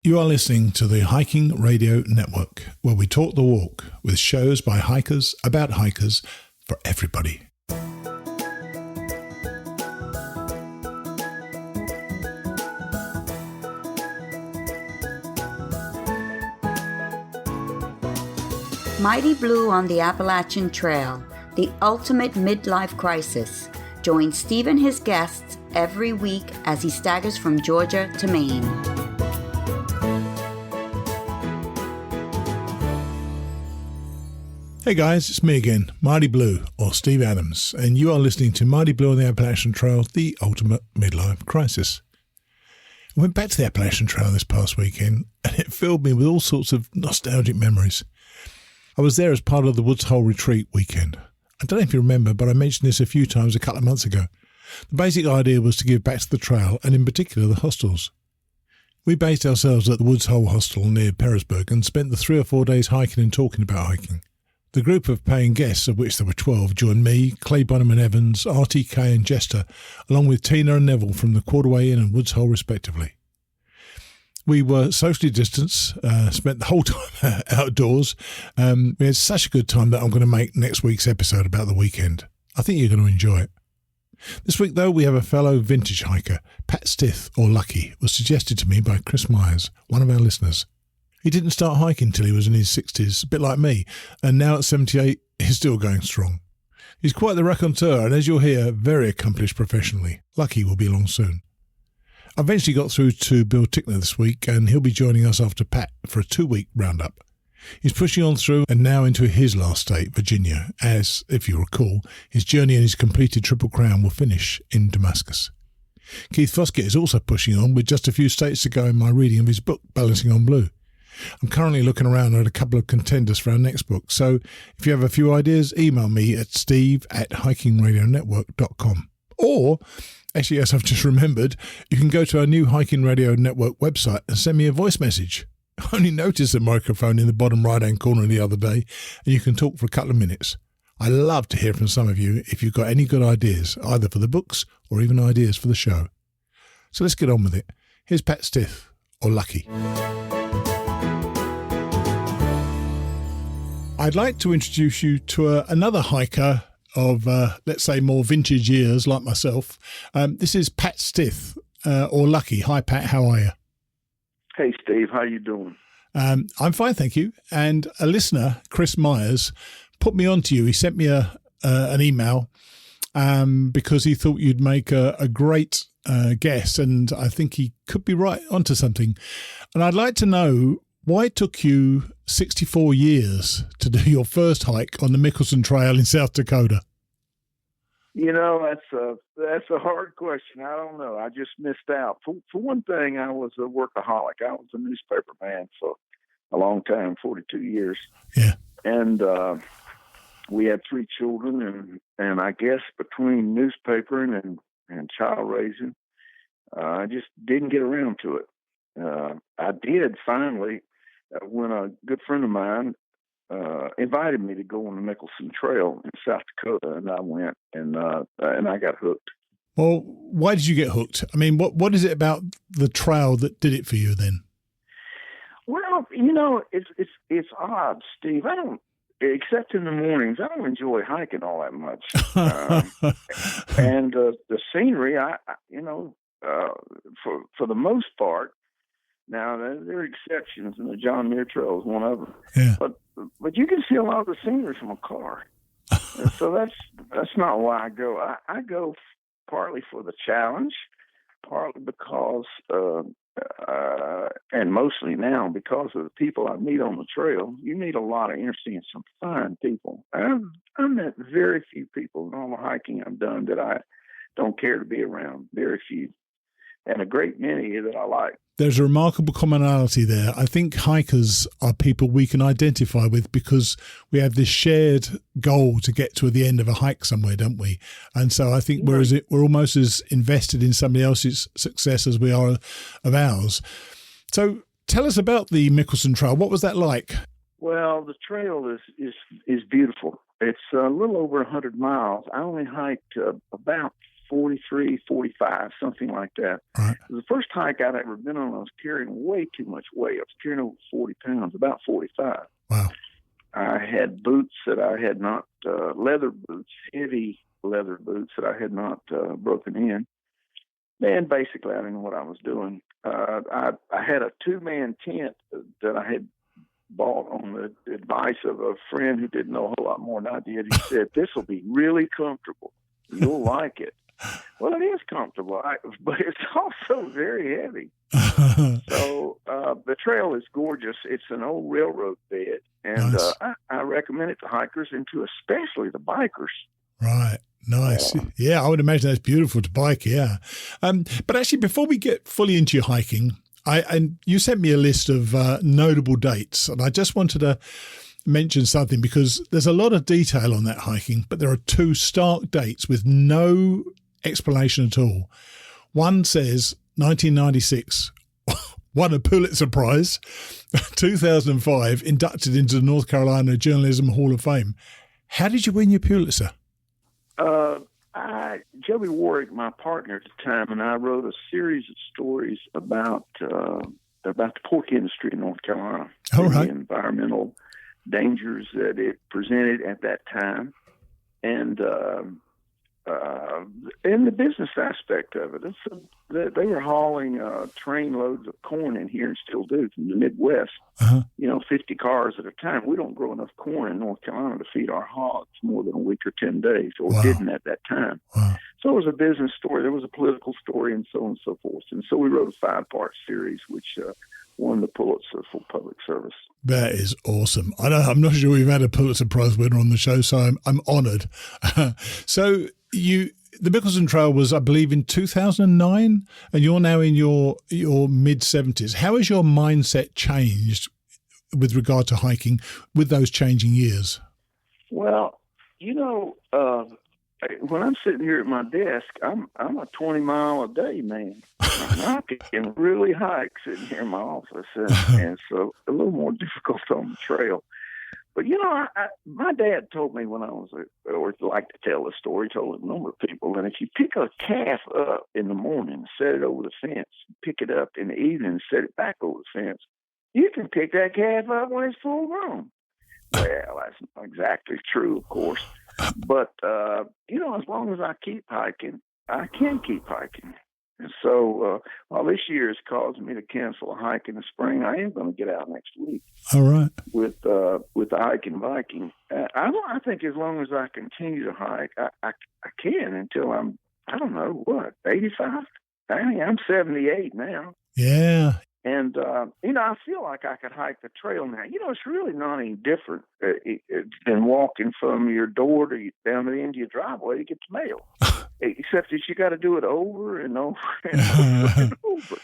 You are listening to the Hiking Radio Network, where we talk the walk with shows by hikers, about hikers, for everybody. Mighty Blue on the Appalachian Trail, the ultimate midlife crisis. Join Steve and his guests every week as he staggers from Georgia to Maine. Hey guys, it's me again, Mighty Blue, or Steve Adams, and you are listening to Mighty Blue on the Appalachian Trail, the ultimate midlife crisis. I went back to the Appalachian Trail this past weekend, and it filled me with all sorts of nostalgic memories. I was there as part of the Woods Hole Retreat weekend. I don't know if you remember, but I mentioned this a few times a couple of months ago. The basic idea was to give back to the trail, and in particular the hostels. We based ourselves at the Woods Hole Hostel near Petersburg and spent the 3 or 4 days hiking and talking about hiking. The group of paying guests, of which there were 12, joined me, Clay Bonham and Evans, RTK and Jester, along with Tina and Neville from the Quarterway Inn and Woods Hole respectively. We were socially distanced, spent the whole time outdoors. We had such a good time that I'm going to make next week's episode about the weekend. I think you're going to enjoy it. This week, though, we have a fellow vintage hiker, Pat Stith, or Lucky, was suggested to me by Chris Myers, one of our listeners. He didn't start hiking till he was in his 60s, a bit like me, and now at 78, he's still going strong. He's quite the raconteur, and as you'll hear, very accomplished professionally. Lucky will be along soon. I eventually got through to Bill Tickner this week, and he'll be joining us after Pat for a 2-week roundup. He's pushing on through and now into his last state, Virginia, as, if you recall, his journey and his completed Triple Crown will finish in Damascus. Keith Foskett is also pushing on with just a few states to go in my reading of his book, Balancing on Blue. I'm currently looking around at a couple of contenders for our next book, so if you have a few ideas, email me at steve@hikingradionetwork.com. Or, actually, as I've just remembered, you can go to our new Hiking Radio Network website and send me a voice message. I only noticed the microphone in the bottom right-hand corner the other day, and you can talk for a couple of minutes. I love to hear from some of you if you've got any good ideas, either for the books or even ideas for the show. So let's get on with it. Here's Pat Stith, or Lucky. I'd like to introduce you to another hiker of, let's say, more vintage years like myself. This is Pat Stith, or Lucky. Hi, Pat. How are you? Hey, Steve. How you doing? I'm fine, thank you. And a listener, Chris Myers, put me on to you. He sent me an email because he thought you'd make a great guest, and I think he could be right onto something. And I'd like to know why it took you 64 years to do your first hike on the Mickelson Trail in South Dakota. You know, that's a hard question. I don't know. I just missed out. For one thing, I was a workaholic. I was a newspaper man for a long time, 42 years. Yeah. And we had 3 children, and I guess between newspapering and child raising, I just didn't get around to it. I did finally when a good friend of mine invited me to go on the Mickelson Trail in South Dakota, and I went, and I got hooked. Well, why did you get hooked? I mean, what is it about the trail that did it for you then? Well, you know, it's odd, Steve. I don't, except in the mornings, I don't enjoy hiking all that much. And the scenery, for the most part. Now, there are exceptions, and the John Muir Trail is one of them. Yeah. But you can see a lot of the scenery from a car. So that's not why I go. I go partly for the challenge, partly because, and mostly now because of the people I meet on the trail. You meet a lot of interesting, some fine people. I've met very few people in all the hiking I've done that I don't care to be around. Very few. And a great many that I like. There's a remarkable commonality there. I think hikers are people we can identify with because we have this shared goal to get to the end of a hike somewhere, don't we? And so I think we're almost as invested in somebody else's success as we are of ours. So tell us about the Mickelson Trail. What was that like? Well, the trail is beautiful. It's a little over 100 miles. I only hiked about 43, 45, something like that. Right. It was the first hike I'd ever been on. I was carrying way too much weight. I was carrying over 40 pounds, about 45. Wow. I had boots that I had not, leather boots, heavy leather boots that I had not broken in. And basically, I didn't know what I was doing. I had a 2-man tent that I had bought on the advice of a friend who didn't know a whole lot more than I did. He said, "This will be really comfortable. You'll like it." Well, it is comfortable, but it's also very heavy. So the trail is gorgeous. It's an old railroad bed, and Nice. I recommend it to hikers and to especially the bikers. Right. Nice. Yeah, I would imagine that's beautiful to bike, yeah. But actually, before we get fully into your hiking, and you sent me a list of notable dates, and I just wanted to mention something because there's a lot of detail on that hiking, but there are 2 stark dates with no explanation at all. One says 1996, won a Pulitzer Prize, 2005, inducted into the North Carolina Journalism Hall of Fame. How did you win your Pulitzer? Joey Warwick, my partner at the time, and I wrote a series of stories about the pork industry in North Carolina. All right. The environmental dangers that it presented at that time, and the business aspect of it. They were hauling train loads of corn in here and still do from the Midwest. 50 cars at a time. We don't grow enough corn in North Carolina to feed our hogs more than a week or 10 days, or Wow. didn't at that time. Wow. So it was a business story. There was a political story, and so on and so forth. And so we wrote a 5-part series, which won the Pulitzer for public service. That is awesome. I'm not sure we've had a Pulitzer Prize winner on the show, so I'm honoured. So the Mickelson Trail was, I believe, in 2009, and you're now in your mid-70s. How has your mindset changed with regard to hiking with those changing years? Well, when I'm sitting here at my desk, I'm a 20-mile-a-day man. I can really hike sitting here in my office, and so a little more difficult on the trail. But, my dad told me when I was, or like to tell the story, told a number of people, and if you pick a calf up in the morning, set it over the fence, pick it up in the evening, set it back over the fence, you can pick that calf up when it's full grown. Well, that's not exactly true, of course. But, as long as I keep hiking, I can keep hiking. And so while this year has caused me to cancel a hike in the spring, I am going to get out next week. All right. With the hike and biking. I think as long as I continue to hike, I can until I'm, 85? I'm 78 now. Yeah. And, I feel like I could hike the trail now. It's really not any different than walking from your door down to the end of your driveway to get the mail. Except that you got to do it over and over and over and over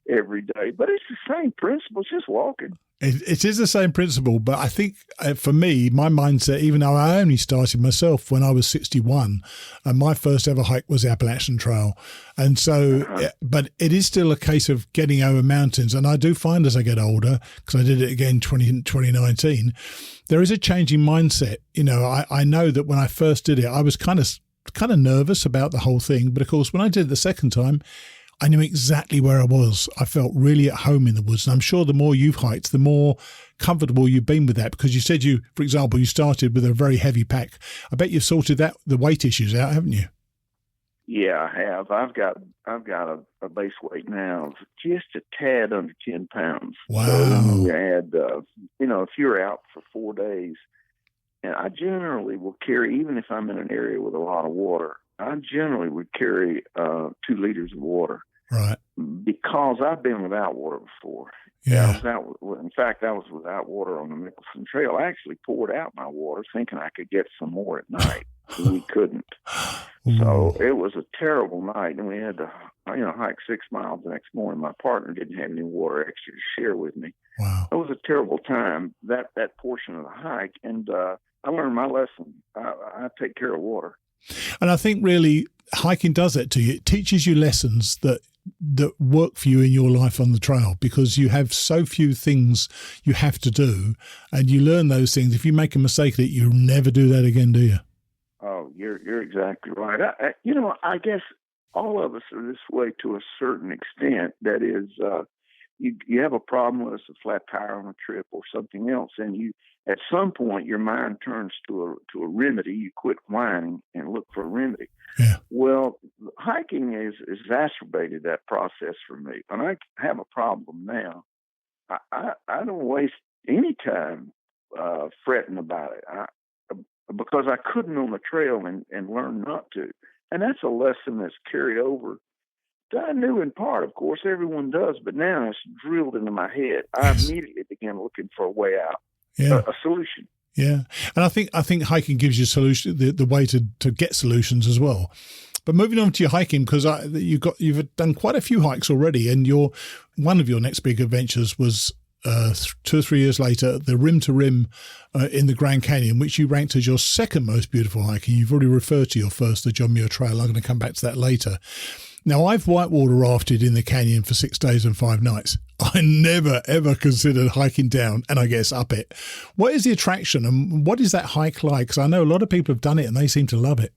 every day. But it's the same principle, it's just walking. It is the same principle, but I think for me, my mindset, even though I only started myself when I was 61, and my first ever hike was the Appalachian Trail. And so, but it is still a case of getting over mountains. And I do find as I get older, because I did it again in 2019, there is a changing mindset. I know that when I first did it, I was kind of nervous about the whole thing. But of course, when I did it the second time, I knew exactly where I was. I felt really at home in the woods. And I'm sure the more you've hiked, the more comfortable you've been with that. Because you said for example, you started with a very heavy pack. I bet you've sorted the weight issues out, haven't you? Yeah, I have. I've got a base weight now of just a tad under 10 pounds. Wow. So you add, if you're out for 4 days, and I generally will carry, even if I'm in an area with a lot of water, I generally would carry 2 liters of water. Right. Because I've been without water before. Yeah. In fact, I was without water on the Mickelson Trail. I actually poured out my water thinking I could get some more at night. We couldn't. So it was a terrible night, and we had to hike 6 miles the next morning. My partner didn't have any water extra to share with me. Wow. It was a terrible time, that portion of the hike, and I learned my lesson. I take care of water. And I think really hiking does that to you. It teaches you lessons that work for you in your life on the trail, because you have so few things you have to do, and you learn those things. If you make a mistake that you never do that again, do you? Oh, you're exactly right. I guess all of us are this way to a certain extent. That is, you have a problem with a flat tire on a trip or something else, and you at some point your mind turns to a remedy. You quit whining and look for a remedy. Yeah. Well, hiking is exacerbated that process for me. When I have a problem now, I don't waste any time fretting about it because I couldn't on the trail and learn not to. And that's a lesson that's carried over. I knew in part, of course, everyone does, but now it's drilled into my head. I immediately began looking for a way out, a solution. Yeah, and I think hiking gives you solution, the way to get solutions as well. But moving on to your hiking, because you've done quite a few hikes already, and one of your next big adventures was 2 or 3 years later, the rim to rim in the Grand Canyon, which you ranked as your second most beautiful hike. And you've already referred to your first, the John Muir Trail. I'm going to come back to that later. Now, I've whitewater rafted in the canyon for 6 days and 5 nights. I never, ever considered hiking down and I guess up it. What is the attraction and what is that hike like? Because I know a lot of people have done it and they seem to love it.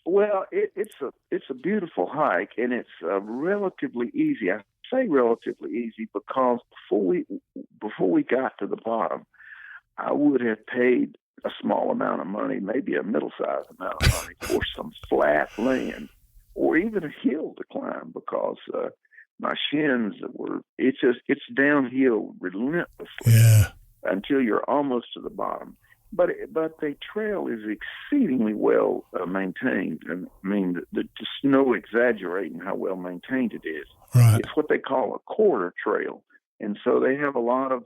Well, it's a beautiful hike and it's relatively easy. I say relatively easy because before we got to the bottom, I would have paid a small amount of money, maybe a middle-sized amount of money for some flat land or even a hill to climb because my shins it's downhill relentlessly until you're almost to the bottom. But the trail is exceedingly well maintained. I mean, just no exaggerating how well maintained it is. Right. It's what they call a quarter trail. And so they have a lot of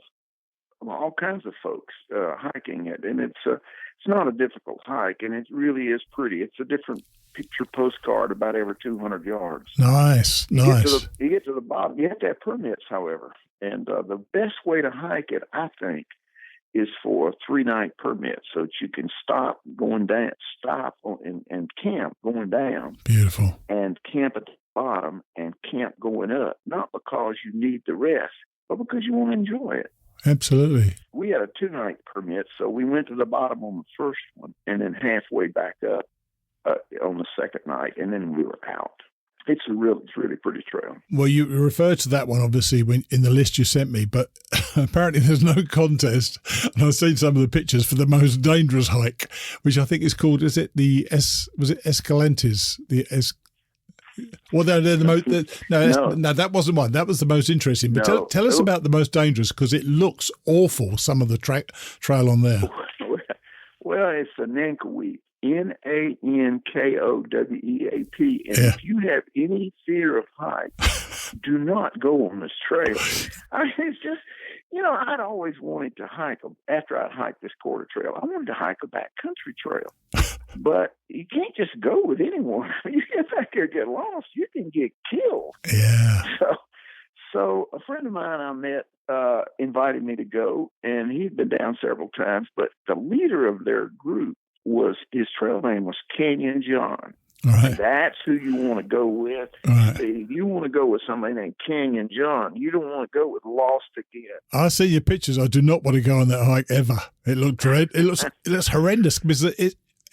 all kinds of folks hiking it. And it's not a difficult hike, and it really is pretty. It's a different picture postcard about every 200 yards. Nice. You get to the bottom. You have to have permits, however. And the best way to hike it, I think, is for a 3-night permit so that you can stop and camp going down. Beautiful. And camp at the bottom and camp going up, not because you need the rest, but because you want to enjoy it. Absolutely. We had a 2-night permit, so we went to the bottom on the first one and then halfway back up on the second night, and then we were out. It's really pretty trail. Well, you referred to that one, obviously, in the list you sent me, but apparently there's no contest. And I've seen some of the pictures for the most dangerous hike, which I think is called, was it Escalantes? Well, they're the most. No, that wasn't one. That was the most interesting. But tell us about the most dangerous, because it looks awful. Some of the trail on there. Well, it's the Nankoweap, Nankoweap, and if you have any fear of heights, do not go on this trail. I mean, it's just, I'd always wanted to hike after I'd hiked this quarter trail. I wanted to hike a backcountry trail. But you can't just go with anyone. You get back there and get lost, you can get killed. Yeah. So a friend of mine I met invited me to go, and he'd been down several times. But the leader of their group his trail name was Canyon John. Right. That's who you want to go with. Right. If you want to go with somebody named Canyon John, you don't want to go with Lost Again. I see your pictures. I do not want to go on that hike ever. It looked dread. It looks horrendous because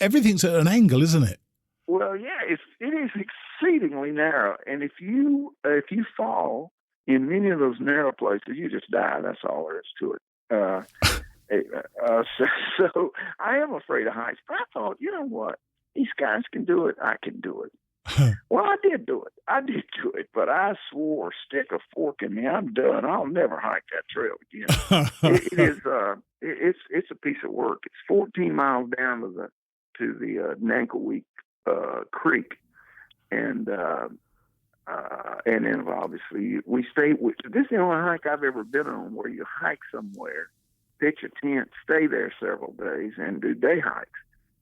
everything's at an angle, isn't it? Well, yeah, it is exceedingly narrow, and if you fall in many of those narrow places, you just die. That's all there is to it. So I am afraid of heights. But I thought, you know what? These guys can do it. I can do it. Well, I did do it. But I swore, stick a fork in me. I'm done. I'll never hike that trail again. It's a piece of work. It's 14 miles down to the Nankoweap Creek, and then obviously we stay. This is the only hike I've ever been on where you hike somewhere, pitch a tent, stay there several days, and do day hikes.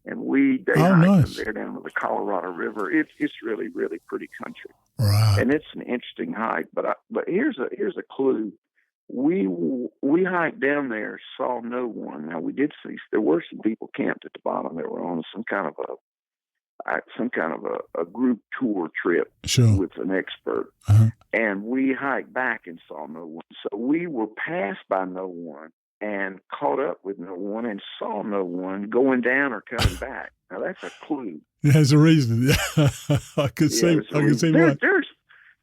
And we day hike nice. from there down to the Colorado River. It's really, really pretty country, right? And it's an interesting hike. But here's a clue. We hiked down there, saw no one. Now we did see there were some people camped at the bottom. They were on some kind of a group tour trip with an expert. Uh-huh. And we hiked back and saw no one. So we were passed by no one. and caught up with no one and saw no one going down or coming back. Now that's a clue. There's a reason. Yeah, I could see why.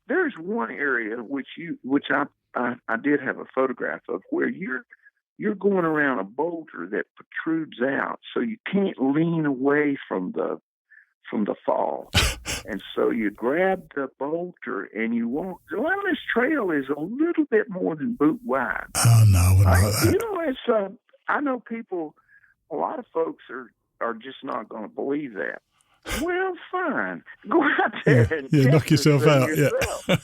There's one area which I did have a photograph of where you're going around a boulder that protrudes out, so you can't lean away from the fall. And so you grab the boulder and you walk. Well, this trail is a little bit more than boot wide. Oh no, I wouldn't like that. You know, it's I know people. A lot of folks are just not going to believe that. Well, fine. Go out there and knock yourself out. Yourself. Yeah,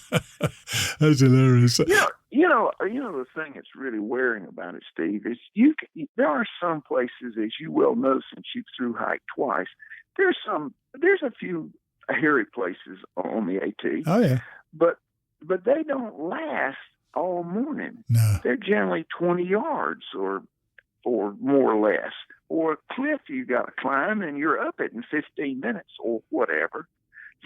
that's hilarious. You know the thing that's really wearing about it, Steve, is there are some places, as you well know, since you've thru-hiked twice. There's a few hairy places on the AT. Oh yeah, but they don't last all morning. No, they're generally 20 yards or more or less. Or a cliff you got to climb, and you're up it in 15 minutes or whatever.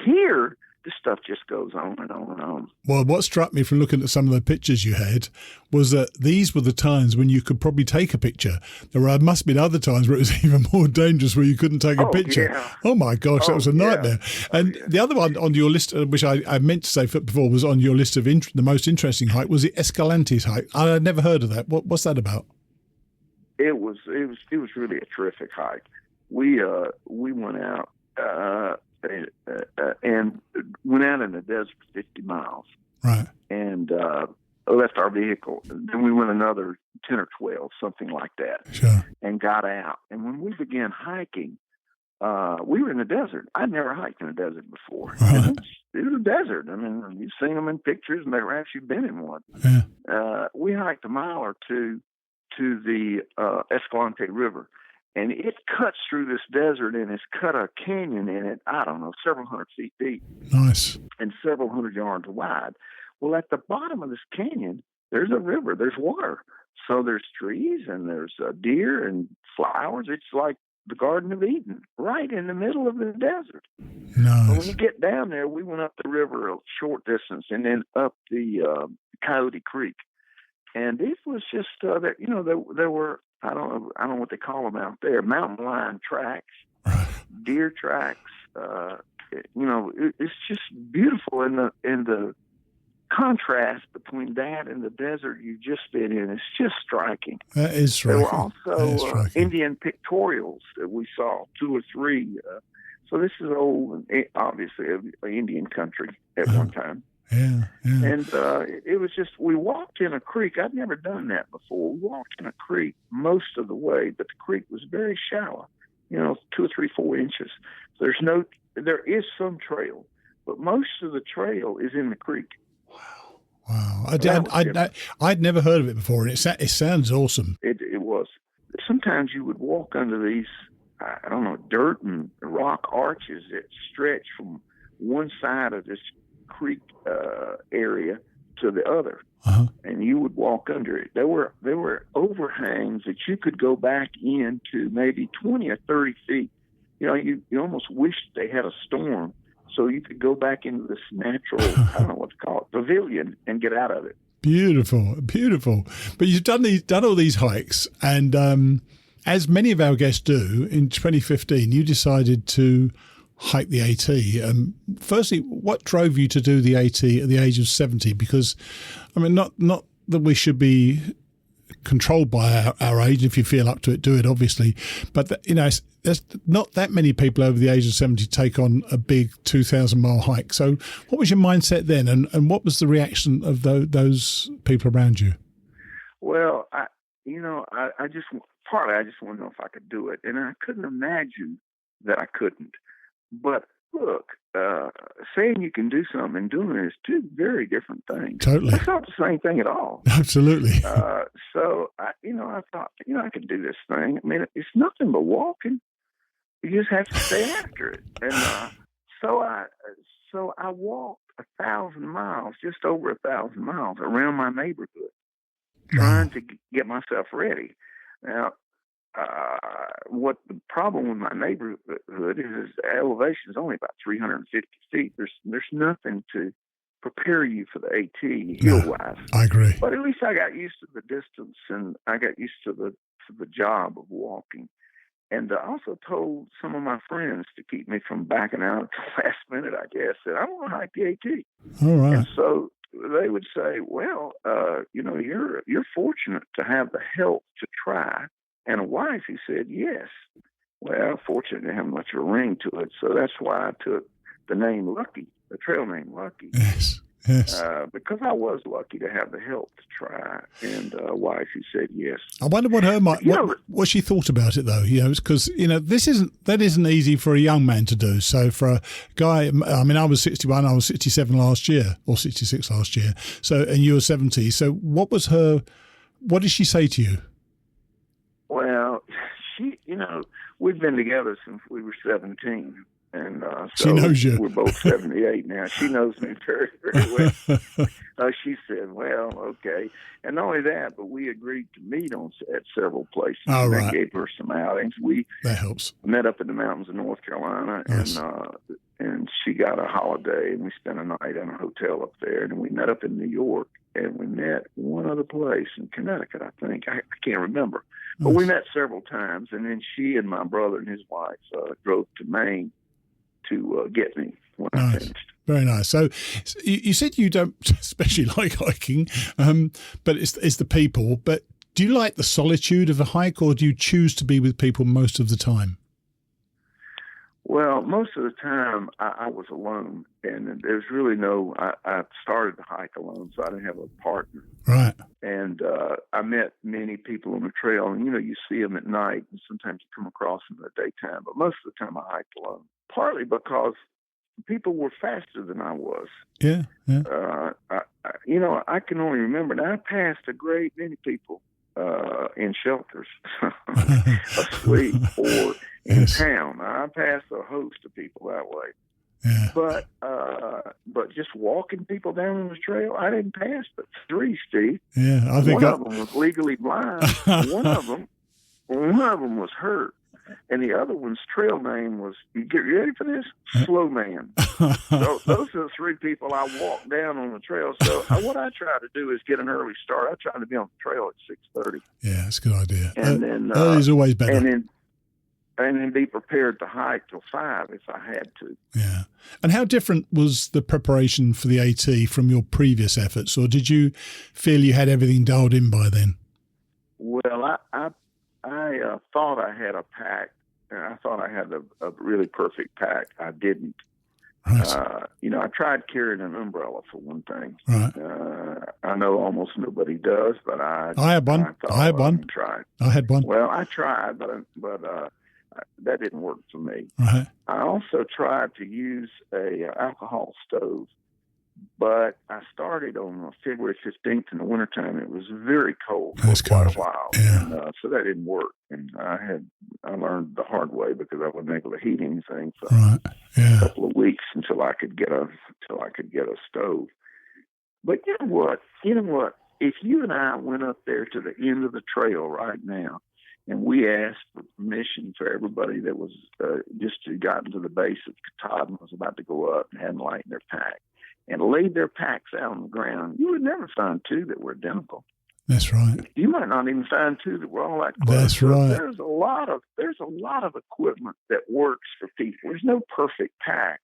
Here, the stuff just goes on and on and on. Well, what struck me from looking at some of the pictures you had was that these were the times when you could probably take a picture. There must have been other times where it was even more dangerous, where you couldn't take a picture. Yeah. Oh, my gosh, that was a nightmare. And the other one on your list, which I meant to say before was on your list of the most interesting hike, was the Escalante's hike. I had never heard of that. What's that about? It was really a terrific hike. We went out and went out in the desert for 50 miles. Right. And left our vehicle. Then we went another 10 or 12, something like that. Sure. And got out. And when we began hiking, we were in the desert. I'd never hiked in the desert before. Right. It was a desert. I mean, you've seen them in pictures, and never actually been in one. Yeah. We hiked a mile or two to the Escalante River, and it cuts through this desert, and it's cut a canyon in it, I don't know, several hundred feet deep. Nice. And several hundred yards wide. Well, at the bottom of this canyon, there's a river, there's water. So there's trees, and there's deer and flowers. It's like the Garden of Eden, right in the middle of the desert. Nice. So when you get down there, we went up the river a short distance, and then up the Coyote Creek. And it was just there were, I don't know what they call them out there, mountain lion tracks, deer tracks. It's just beautiful in the contrast between that and the desert you just been in. It's just striking. That is striking. There were also Indian pictorials that we saw, 2 or 3. So this is old, obviously, an Indian country at one time. Yeah. And it was just, we walked in a creek. I'd never done that before. We walked in a creek most of the way, but the creek was very shallow, 2 or 3, 4 inches. There is some trail, but most of the trail is in the creek. Wow. I'd never heard of it before, and it sounds awesome. It was. Sometimes you would walk under these, I don't know, dirt and rock arches that stretch from one side of this creek area to the other, and you would walk under it. There were overhangs that you could go back into maybe 20 or 30 feet. You almost wished they had a storm so you could go back into this natural, I don't know what to call it, pavilion and get out of it. Beautiful. But you've done all these hikes, and as many of our guests do, in 2015 you decided to hike the AT. Firstly, what drove you to do the AT at the age of 70? Because, I mean, not that we should be controlled by our age. If you feel up to it, do it, obviously. But, there's not that many people over the age of 70 take on a big 2,000-mile hike. So what was your mindset then, and what was the reaction of those people around you? Well, I just want to know if I could do it. And I couldn't imagine that I couldn't. But look, saying you can do something and doing it is 2 very different things. Totally. That's not the same thing at all. Absolutely. So I thought, I could do this thing. I mean, it's nothing but walking. You just have to stay after it. And so I walked 1,000 miles, just over 1,000 miles around my neighborhood, trying to get myself ready. Now, what the problem with my neighborhood is the elevation is only about 350 feet. There's nothing to prepare you for the AT hill-wise. I agree. But at least I got used to the distance, and I got used to the job of walking. And I also told some of my friends to keep me from backing out at the last minute, I guess, that I want to hike the AT. All right. And so they would say, well, you're fortunate to have the health to try, and a wife who said yes. Well, fortunate to have much of a ring to it, so that's why I took the name Lucky, the trail name Lucky. Yes. Because I was lucky to have the help to try, and a wife who said yes. I wonder what what she thought about it, though. Because that isn't easy for a young man to do. So for a guy, I mean, I was 61, I was 67 last year, or 66 last year. So, and you were 70. So, what did she say to you? Well, we've been together since we were 17. And so she knows you. We're both 78 now. She knows me very, very well. She said, well, okay. And not only that, but we agreed to meet at several places. Oh, right. That gave her some outings. That helps. Met up in the mountains of North Carolina, nice. and she got a holiday, and we spent a night in a hotel up there. And we met up in New York, and we met one other place in Connecticut, I think. I can't remember. But we met several times, and then she and my brother and his wife drove to Maine to get me when I finished. Very nice. So you said you don't especially like hiking, but it's the people. But do you like the solitude of a hike, or do you choose to be with people most of the time? Well, most of the time I was alone, and there's really I started to hike alone, so I didn't have a partner. Right. And I met many people on the trail, and you see them at night, and sometimes you come across them in the daytime, but most of the time I hiked alone. Partly because people were faster than I was. Yeah. I can only remember. Now, I passed a great many people in shelters, asleep, or in town. I passed a host of people that way. Yeah. But just walking people down on the trail, I didn't pass but 3, Steve. Yeah, I think one of them was legally blind. One of them was hurt. And the other one's trail name was, you get ready for this? Slow Man. So those are the 3 people I walked down on the trail. So what I try to do is get an early start. I try to be on the trail at 6:30. Yeah, that's a good idea. And then early's always better. And then be prepared to hike till 5 if I had to. Yeah. And how different was the preparation for the AT from your previous efforts, or did you feel you had everything dialed in by then? Well, I thought I had a pack, and I thought I had a really perfect pack. I didn't. Right. I tried carrying an umbrella for one thing. Right. I know almost nobody does, but I had one. I had one. Tried. I had one. Well, I tried, but that didn't work for me. Right. I also tried to use a alcohol stove, but I started on February 15th in the wintertime. It was very cold for quite a while, yeah. And so that didn't work. And I learned the hard way because I wasn't able to heat anything for a couple of weeks until I could get a stove. But you know what? If you and I went up there to the end of the trail right now, and we asked for permission for everybody that was just gotten to the base of Katahdin and was about to go up and hadn't lightened their pack, and laid their packs out on the ground, you would never find 2 that were identical. That's right. You might not even find 2 that were all that close. That's right. There's a lot of equipment that works for people. There's no perfect pack.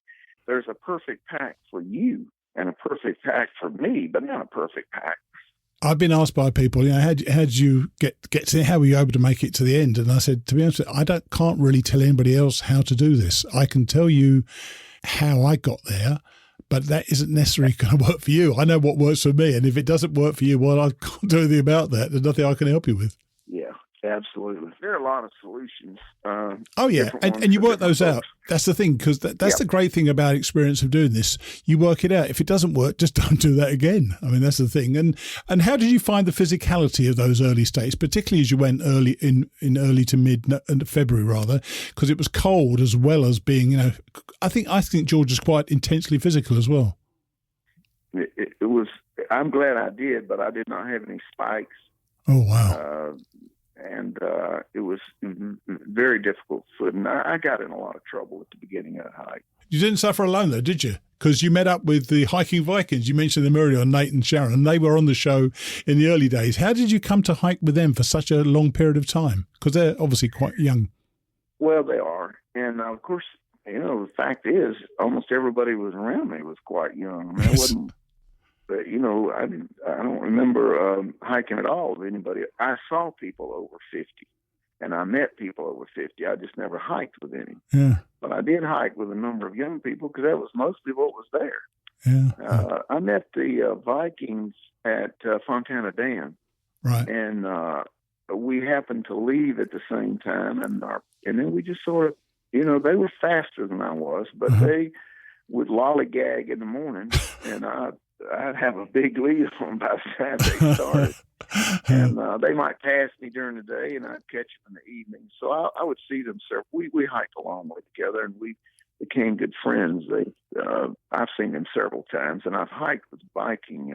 There's a perfect pack for you and a perfect pack for me, but not a perfect pack. I've been asked by people, how did you get to, how were you able to make it to the end? And I said, to be honest, I can't really tell anybody else how to do this. I can tell you how I got there, but that isn't necessarily going to work for you. I know what works for me, and if it doesn't work for you, well, I can't do anything about that. There's nothing I can help you with. Yeah, absolutely. There are a lot of solutions. Oh, yeah, and you work those out. That's the thing, because that's the great thing about experience of doing this. You work it out. If it doesn't work, just don't do that again. I mean, that's the thing. And how did you find the physicality of those early states, particularly as you went early in early to mid February, rather, because it was cold as well as being, I think Georgia's quite intensely physical as well. It was. I'm glad I did, but I did not have any spikes. Oh, wow. And it was very difficult foot couldn't. I got in a lot of trouble at the beginning of the hike. You didn't suffer alone, though, did you? Because you met up with the Hiking Vikings. You mentioned them earlier, Nate and Sharon, and they were on the show in the early days. How did you come to hike with them for such a long period of time? Because they're obviously quite young. Well, they are. And, of course, the fact is almost everybody was around me was quite young. I mean, Yes. I wasn't, but, I don't remember hiking at all with anybody. I saw people over 50, and I met people over 50. I just never hiked with any. Yeah. But I did hike with a number of young people because that was mostly what was there. Yeah. I met the Vikings at Fontana Dam, Right. and we happened to leave at the same time, and then we just sort of, they were faster than I was, but they would lollygag in the morning, and I'd have a big lead on by the time they started. And they might pass me during the day, and I'd catch them in the evening. So I would see them several. We hiked a long way together, and we became good friends. I've seen them several times, and I've hiked with Viking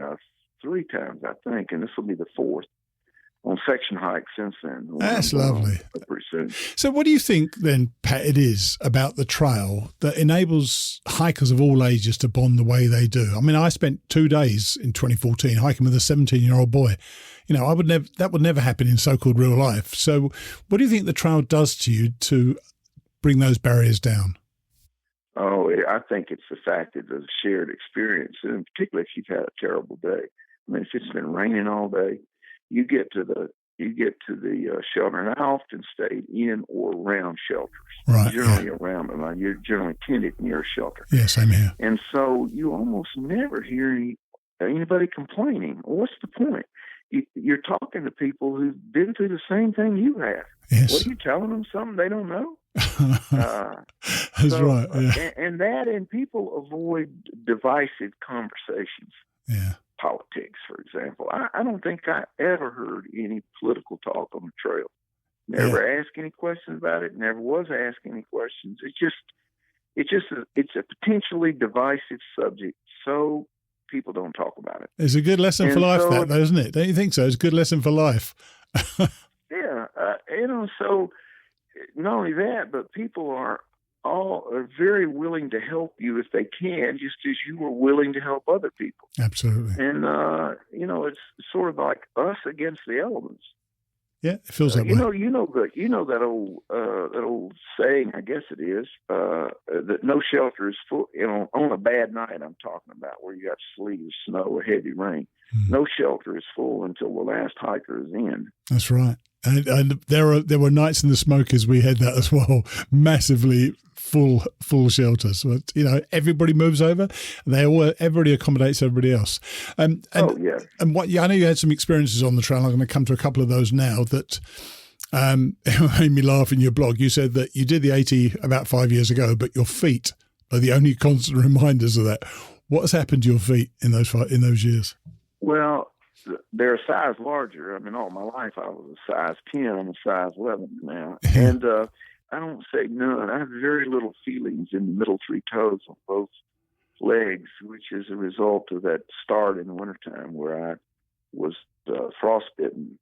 3 times, I think, and this will be the 4th on section hikes since then. That's lovely. Pretty soon. So what do you think then, Pat, it is about the trail that enables hikers of all ages to bond the way they do? I mean, I spent 2 days in 2014 hiking with a 17-year-old boy. That would never happen in so-called real life. So what do you think the trail does to you to bring those barriers down? Oh, I think it's the fact that it's a shared experience, and particularly if you've had a terrible day. I mean, if it's been raining all day, you get to the shelter, and I often stayed in or around shelters. Right. Generally around them. You're generally tended near a shelter. Yeah, same here. And so you almost never hear anybody complaining. What's the point? You're talking to people who've been through the same thing you have. Yes. What are you telling them? Something they don't know? That's right. Yeah. And people avoid divisive conversations. Yeah. Politics, for example. I don't think I ever heard any political talk on the trail. Never asked any questions about it. Never was asked any questions. It's a potentially divisive subject, so people don't talk about it. It's a good lesson for life, though, isn't it? Don't you think so? It's a good lesson for life. Yeah. So not only that, but people are very willing to help you if they can, just as you were willing to help other people. Absolutely. And, it's sort of like us against the elements. Yeah, it feels that way. That old saying, I guess it is, that no shelter is full. On a bad night, I'm talking about, where you got sleet, snow, or heavy rain. No shelter is full until the last hiker is in. That's right. And there were nights in the Smokies we had that as well, massively full shelters. But everybody moves over. Everybody accommodates everybody else. And I know you had some experiences on the trail. I'm going to come to a couple of those now that made me laugh in your blog. You said that you did the 80 about 5 years ago, but your feet are the only constant reminders of that. What has happened to your feet in those years? Well, they're a size larger. I mean, all my life I was a size 10. I'm a size 11 now. And I don't say none. I have very little feelings in the middle 3 toes on both legs, which is a result of that start in the wintertime where I was frostbitten.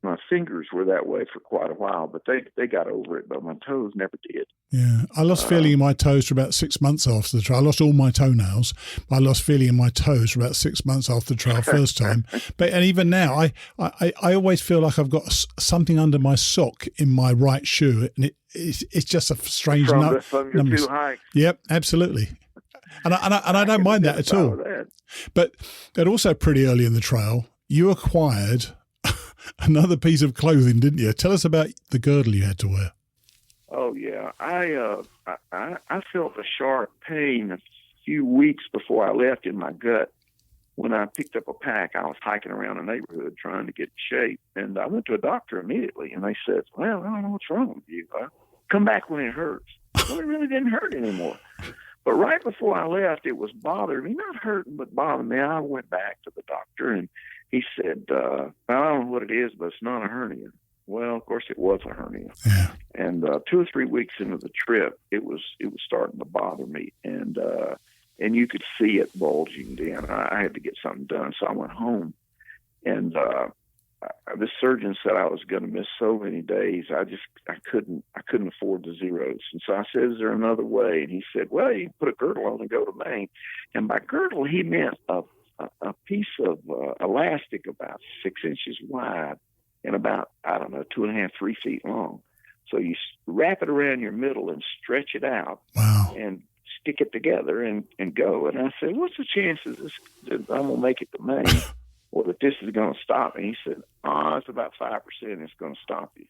My fingers were that way for quite a while, but they got over it, but my toes never did. Yeah, I lost feeling in my toes for about 6 months after the trail. I lost all my toenails, but I lost feeling in my toes for about 6 months after the trail first time. And even now, I always feel like I've got something under my sock in my right shoe, and it's just a strange numbness. From your 2 hikes. Yep, absolutely. And I don't mind that at all. But also pretty early in the trail, you acquired another piece of clothing, didn't you? Tell us about the girdle you had to wear. Oh yeah, I felt a sharp pain a few weeks before I left in my gut when I picked up a pack. I was hiking around the neighborhood trying to get in shape, and I went to a doctor immediately, and they said, "Well, I don't know what's wrong with you. Come back when it hurts." Well, it really didn't hurt anymore. But right before I left, it was bothering me, not hurting, but bothering me. I went back to the doctor, and he said, I don't know what it is, but it's not a hernia. Well, of course, it was a hernia. Yeah. And 2 or 3 weeks into the trip, it was starting to bother me, and you could see it bulging down. I had to get something done, so I went home, and the surgeon said I was going to miss so many days. I couldn't afford the zeros. And so I said, is there another way? And he said, well, you can put a girdle on and go to Maine. And by girdle, he meant a piece of elastic about 6 inches wide and about, 2.5, 3 feet long. So you wrap it around your middle and stretch it out. Wow. And stick it together and go. And I said, what's the chances that I'm going to make it to Maine or that this is going to stop me? He said, it's about 5% it's going to stop you.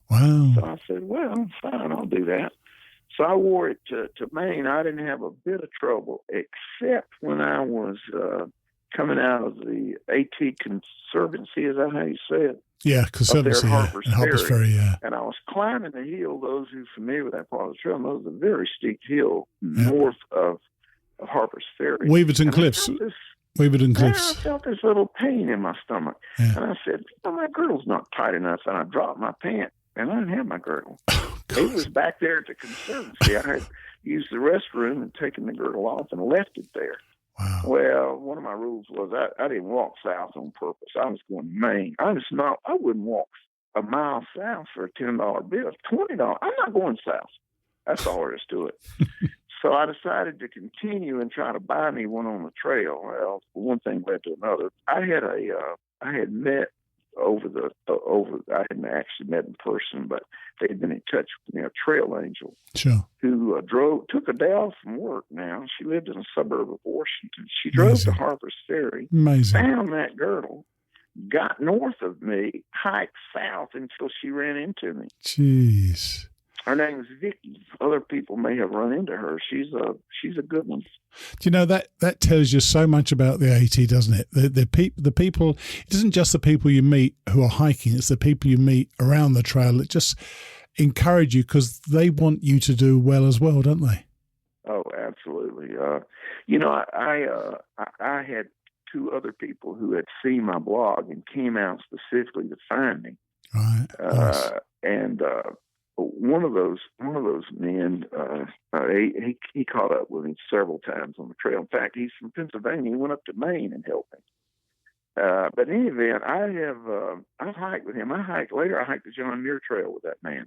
Wow. So I said, well, fine, I'll do that. So I wore it to Maine. I didn't have a bit of trouble except when I was coming out of the AT Conservancy, is that how you say it? Yeah, Conservancy, Harper's Ferry, yeah. And I was climbing the hill, those who are familiar with that part of the trail know it's a very steep hill north of Harper's Ferry. Weaverton Cliffs. I felt this little pain in my stomach. Yeah. And I said, my girdle's not tight enough. And I dropped my pant, and I didn't have my girdle. It was back there at the Conservancy. I had used the restroom and taken the girdle off and left it there. Wow. Well, one of my rules was I didn't walk south on purpose. I was going to Maine. I wouldn't walk a mile south for a $10 bill. $20. I'm not going south. That's all there is to it. So I decided to continue and try to buy me one on the trail. Well, one thing led to another. I hadn't actually met in person, but they'd been in touch with me, a trail angel. Sure. Who took a day off from work now. She lived in a suburb of Washington. She drove to Harper's Ferry, found that girdle, got north of me, hiked south until she ran into me. Jeez. Her name is Vicky. Other people may have run into her. She's a good one. Do you know that tells you so much about the AT, doesn't it? The people. It isn't just the people you meet who are hiking; it's the people you meet around the trail that just encourage you because they want you to do well as well, don't they? Oh, absolutely. I had two other people who had seen my blog and came out specifically to find me. Right. Nice. And one of those men, he caught up with me several times on the trail. In fact, he's from Pennsylvania. He went up to Maine and helped me. But in any event, I've hiked with him. I hiked the John Muir Trail with that man.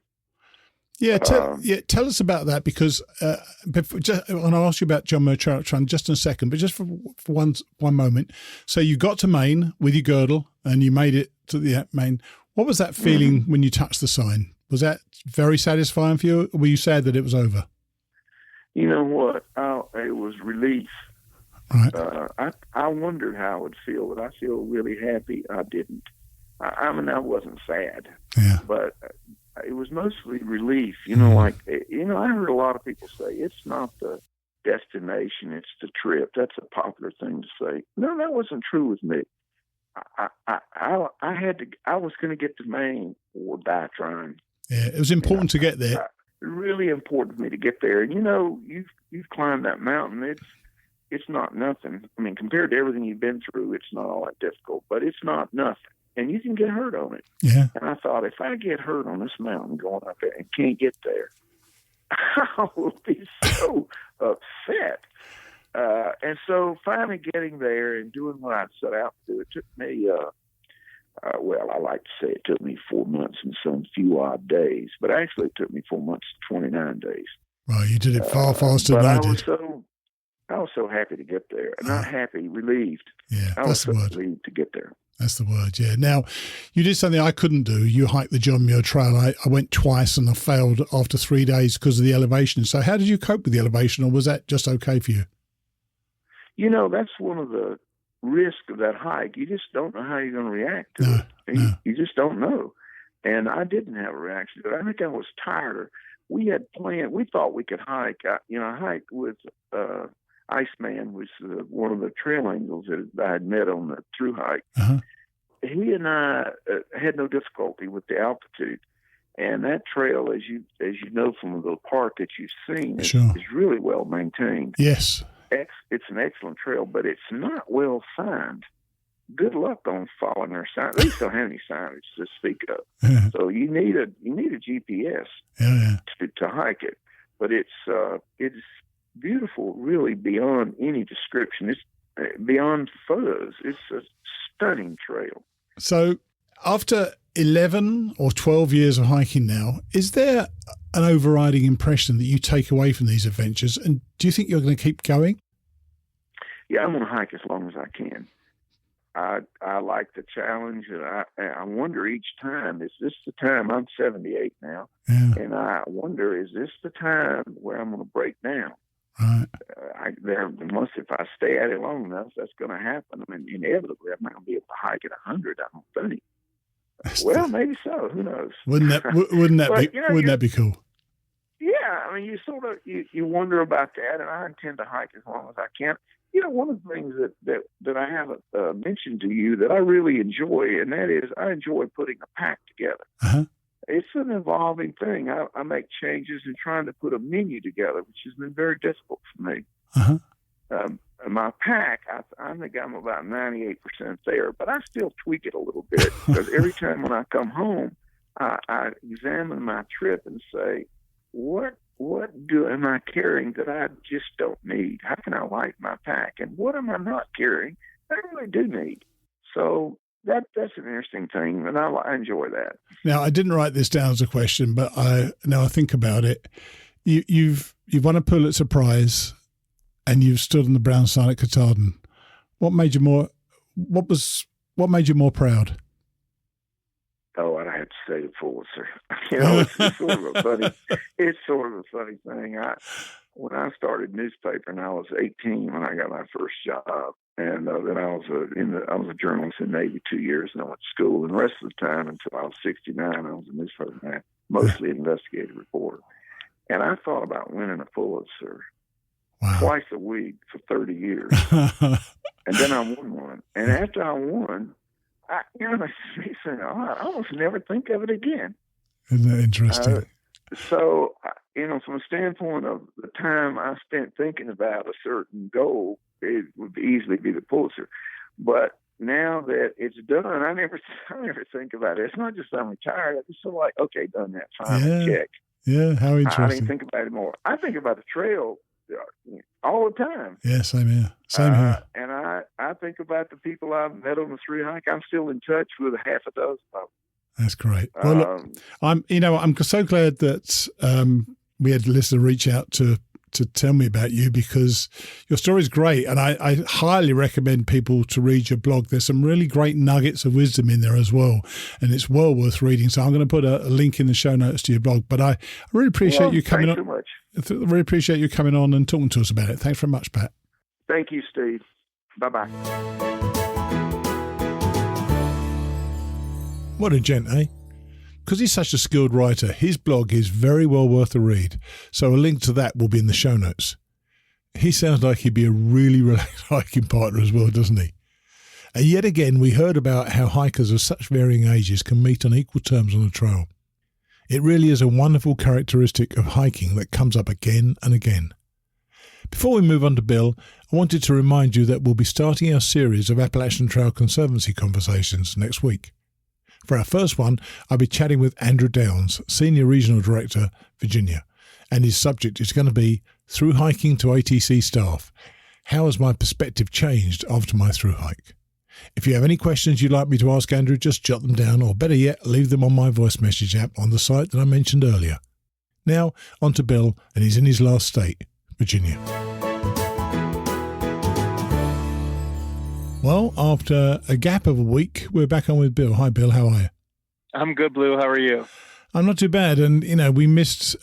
Yeah, tell us about that because and I'll ask you about John Muir Trail in just in a second, but just for one moment. So you got to Maine with your girdle and you made it to the Maine. What was that feeling when you touched the sign? Was that very satisfying for you? Or were you sad that it was over? You know what? It was relief. Right. I wondered how I would feel. Would I feel really happy? I didn't. I wasn't sad. Yeah. But it was mostly relief. I heard a lot of people say it's not the destination, it's the trip. That's a popular thing to say. No, that wasn't true with me. I was going to get to Maine or die trying. Yeah, it was important to get there. Really important for me to get there. And you've climbed that mountain. It's not nothing. I mean, compared to everything you've been through, it's not all that difficult. But it's not nothing. And you can get hurt on it. Yeah. And I thought, if I get hurt on this mountain going up there and can't get there, I will be so upset. And so finally getting there and doing what I'd set out to do, it took me, I like to say it took me 4 months and some few odd days, but actually it took me 4 months and 29 days. Well, you did it far faster than I did. I was so happy to get there. Not happy, relieved. Yeah, I was so relieved to get there. That's the word, yeah. Now, you did something I couldn't do. You hiked the John Muir Trail. I went twice and I failed after 3 days because of the elevation. So how did you cope with the elevation, or was that just okay for you? That's one of the risks of that hike. You just don't know how you're going to react to it. You just don't know. And I didn't have a reaction to it. I think I was tired. We had planned, we thought we could hike. I hiked with Iceman, was one of the trail angels that I had met on the thru-hike. Uh-huh. He and I had no difficulty with the altitude. And that trail, as you know from the part that you've seen, is really well maintained. Yes. It's an excellent trail, but it's not well signed. Good luck on following their sign. They don't have any signage to speak of. Yeah. So you need a GPS to hike it. But it's beautiful, really beyond any description. It's beyond photos. It's a stunning trail. So After 11 or 12 years of hiking now, is there an overriding impression that you take away from these adventures? And do you think you're going to keep going? Yeah, I'm going to hike as long as I can. I like the challenge, and I wonder each time, is this the time? I'm 78 now, and I wonder, is this the time where I'm going to break down? Right. If I stay at it long enough, that's going to happen. I mean, inevitably, I'm not going to be able to hike at 100, I don't think. Well, maybe so. Who knows? Wouldn't that be cool? Yeah, I mean, you sort of you wonder about that, and I intend to hike as long as I can. You know, one of the things that I haven't mentioned to you that I really enjoy, and that is I enjoy putting a pack together. Uh-huh. It's an evolving thing. I make changes in trying to put a menu together, which has been very difficult for me. Uh-huh. My pack, I think I'm about 98% there, but I still tweak it a little bit because every time when I come home, I examine my trip and say, what am I carrying that I just don't need? How can I lighten my pack? And what am I not carrying that I really do need? So that's an interesting thing, and I enjoy that. Now, I didn't write this down as a question, but now I think about it. You've won a Pulitzer Prize, and you've stood on the brown sign at Katahdin. What made you more proud? Oh, I have to say the Pulitzer. You know, it's sort of a funny thing. When I started newspapering, I was 18 when I got my first job, and then I was a journalist in the Navy 2 years, and I went to school. And the rest of the time, until I was 69, I was a newspaper man, mostly investigative reporter. And I thought about winning a Pulitzer twice a week for 30 years, and then I won one. And after I won, I almost never think of it again. Isn't that interesting? So, from a standpoint of the time I spent thinking about a certain goal, it would easily be the Pulitzer. But now that it's done, I never think about it. It's not just I'm retired. I just feel like, okay, done that, fine, check. Yeah, how interesting. I didn't think about it more. I think about the trail all the time. Yeah, same here. Here. And I think about the people I've met on the thru-hike. I'm still in touch with half a dozen of them. That's great. Well, look, I'm so glad that we had a listener reach out to tell me about you, because your story is great, and I highly recommend people to read your blog. There's some really great nuggets of wisdom in there as well, and it's well worth reading. So I'm going to put a link in the show notes to your blog. But I really appreciate you coming on. Thanks so much. I really appreciate you coming on and talking to us about it. Thanks very much, Pat. Thank you, Steve. Bye-bye. What a gent, eh? Because he's such a skilled writer, his blog is very well worth a read. So a link to that will be in the show notes. He sounds like he'd be a really relaxed hiking partner as well, doesn't he? And yet again, we heard about how hikers of such varying ages can meet on equal terms on the trail. It really is a wonderful characteristic of hiking that comes up again and again. Before we move on to Bill, I wanted to remind you that we'll be starting our series of Appalachian Trail Conservancy conversations next week. For our first one, I'll be chatting with Andrew Downs, Senior Regional Director, Virginia, and his subject is going to be Through Hiking to ATC Staff. How has my perspective changed after my through hike? If you have any questions you'd like me to ask Andrew, just jot them down, or better yet, leave them on my voice message app on the site that I mentioned earlier. Now, on to Bill, and he's in his last state, Virginia. Well, after a gap of a week, we're back on with Bill. Hi, Bill. How are you? I'm good, Blue. How are you? I'm not too bad. And, we missed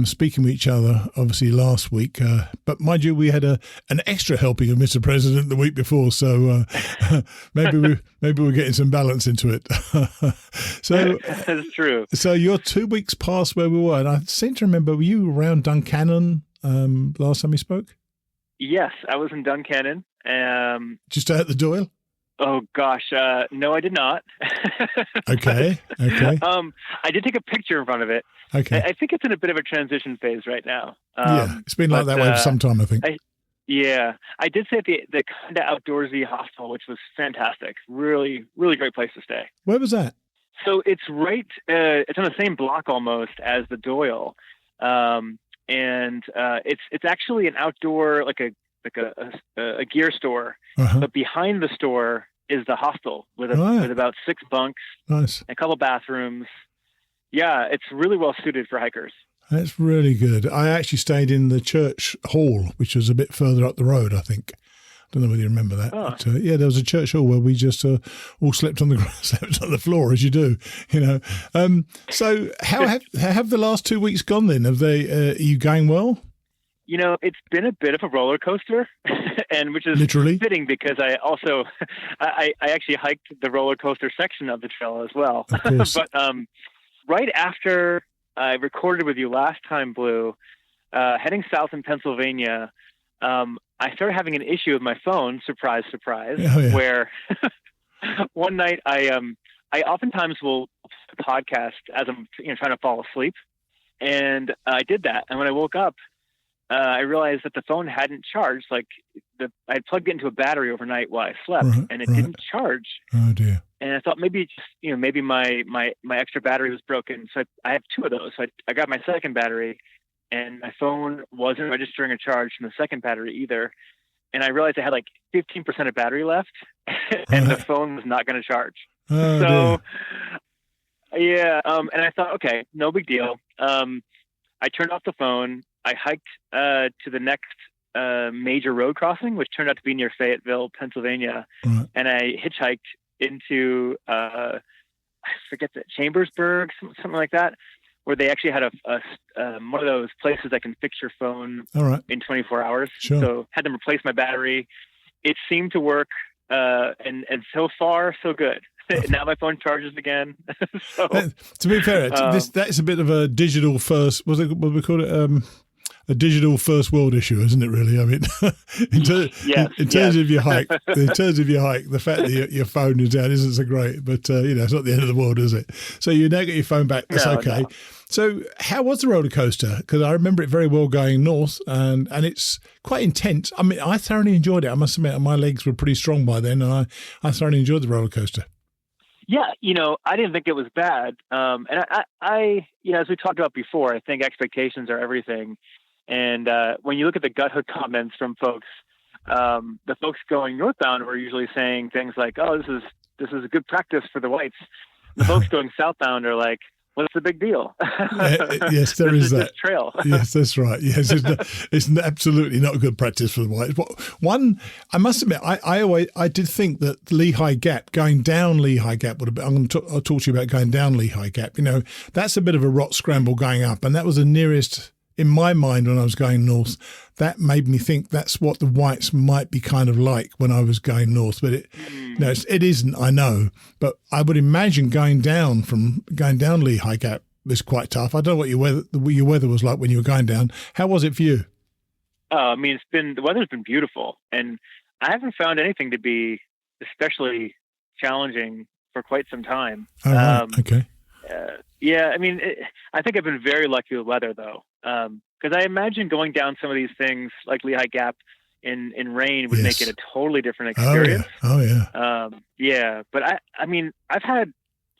speaking with each other, obviously, last week. But mind you, we had an extra helping of Mr. President the week before. So maybe we're getting some balance into it. So that's true. So you're 2 weeks past where we were. And I seem to remember, were you around Duncannon last time we spoke? Yes, I was in Duncannon. Just out the Doyle? Oh gosh, no, I did not. Okay. I did take a picture in front of it. Okay. I think it's in a bit of a transition phase right now. It's been like that way for some time, I think. I did stay at the kind of outdoorsy hostel, which was fantastic. Really, really great place to stay. Where was that? So it's right. It's on the same block almost as the Doyle, and it's actually an outdoor like a gear store, but behind the store is the hostel with Right. with about 6 bunks, Nice. a couple bathrooms. Yeah, it's really well suited for hikers. That's really good. I actually stayed in the church hall, which was a bit further up the road, I think. I don't know whether you remember that. Oh. But, yeah, there was a church hall where we just all slept on the ground, slept on the floor, as you do, you know. So how have the last 2 weeks gone then? Have they? Are you going well? You know, it's been a bit of a roller coaster, and which is Literally? fitting because I also I actually hiked the roller coaster section of the trail as well. Of course. But right after I recorded with you last time, Blue, heading south in Pennsylvania, I started having an issue with my phone. Surprise, surprise! Oh, yeah. Where one night I oftentimes will podcast as I'm trying to fall asleep, and I did that. And when I woke up, I realized that the phone hadn't charged. Like I had plugged it into a battery overnight while I slept, Right, and it right. didn't charge. Oh, dear. And I thought maybe just maybe my extra battery was broken. So I have 2 of those. So I got my second battery, and my phone wasn't registering a charge from the second battery either. And I realized I had like 15% of battery left, and the phone was not going to charge. Oh, So dear. yeah, and I thought, okay, no big deal. I turned off the phone. I hiked to the next major road crossing, which turned out to be near Fayetteville, Pennsylvania, Right. and I hitchhiked into I forget the Chambersburg, something like that, where they actually had a one of those places that can fix your phone All right. in 24 hours. Sure. So had them replace my battery. It seemed to work, and so far so good. Now my phone charges again. So, To be fair, that's a bit of a digital first. What we call it? A digital first world issue, isn't it? Really, I mean, in terms of your hike, the fact that your phone is down isn't so great. But it's not the end of the world, is it? So you now get your phone back. That's okay. No. So how was the roller coaster? Because I remember it very well going north, and it's quite intense. I mean, I thoroughly enjoyed it. I must admit, my legs were pretty strong by then, and I thoroughly enjoyed the roller coaster. Yeah, I didn't think it was bad. And I as we talked about before, I think expectations are everything. And when you look at the gut hook comments from folks, the folks going northbound were usually saying things like, "Oh, this is a good practice for the whites." The folks going southbound are like, "What's the big deal?" Yes, there is that trail. Yes, that's right. Yes, it's absolutely not a good practice for the whites. One, I must admit, I did think that Lehigh Gap, going down Lehigh Gap would have been. I'll talk to you about going down Lehigh Gap. That's a bit of a rot scramble going up, and that was the nearest. In my mind, when I was going north, that made me think that's what the whites might be kind of like when I was going north. But it isn't, I know. But I would imagine going down Lehigh Gap was quite tough. I don't know what your weather was like when you were going down. How was it for you? I mean, the weather's been beautiful, and I haven't found anything to be especially challenging for quite some time. Oh, right. Okay. Yeah, I mean, I think I've been very lucky with weather, though, because I imagine going down some of these things like Lehigh Gap in rain would make it a totally different experience. Oh, yeah. Yeah, but I mean, I've had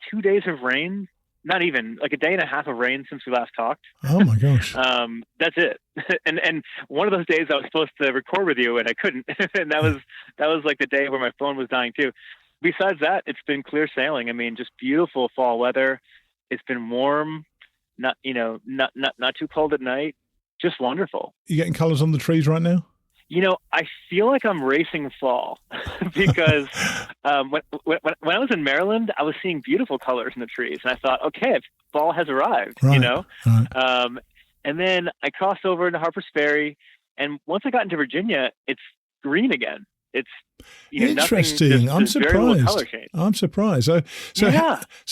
2 days of rain, not even, like a day and a half of rain since we last talked. Oh, my gosh. That's it. and one of those days I was supposed to record with you, and I couldn't. And that was like the day where my phone was dying, too. Besides that, it's been clear sailing. I mean, just beautiful fall weather. It's been warm, not too cold at night. Just wonderful. You getting colors on the trees right now? I feel like I'm racing fall because when I was in Maryland, I was seeing beautiful colors in the trees, and I thought, okay, fall has arrived. Right. Right. And then I crossed over into Harper's Ferry, and once I got into Virginia, it's green again. It's interesting. I'm surprised. I'm surprised. So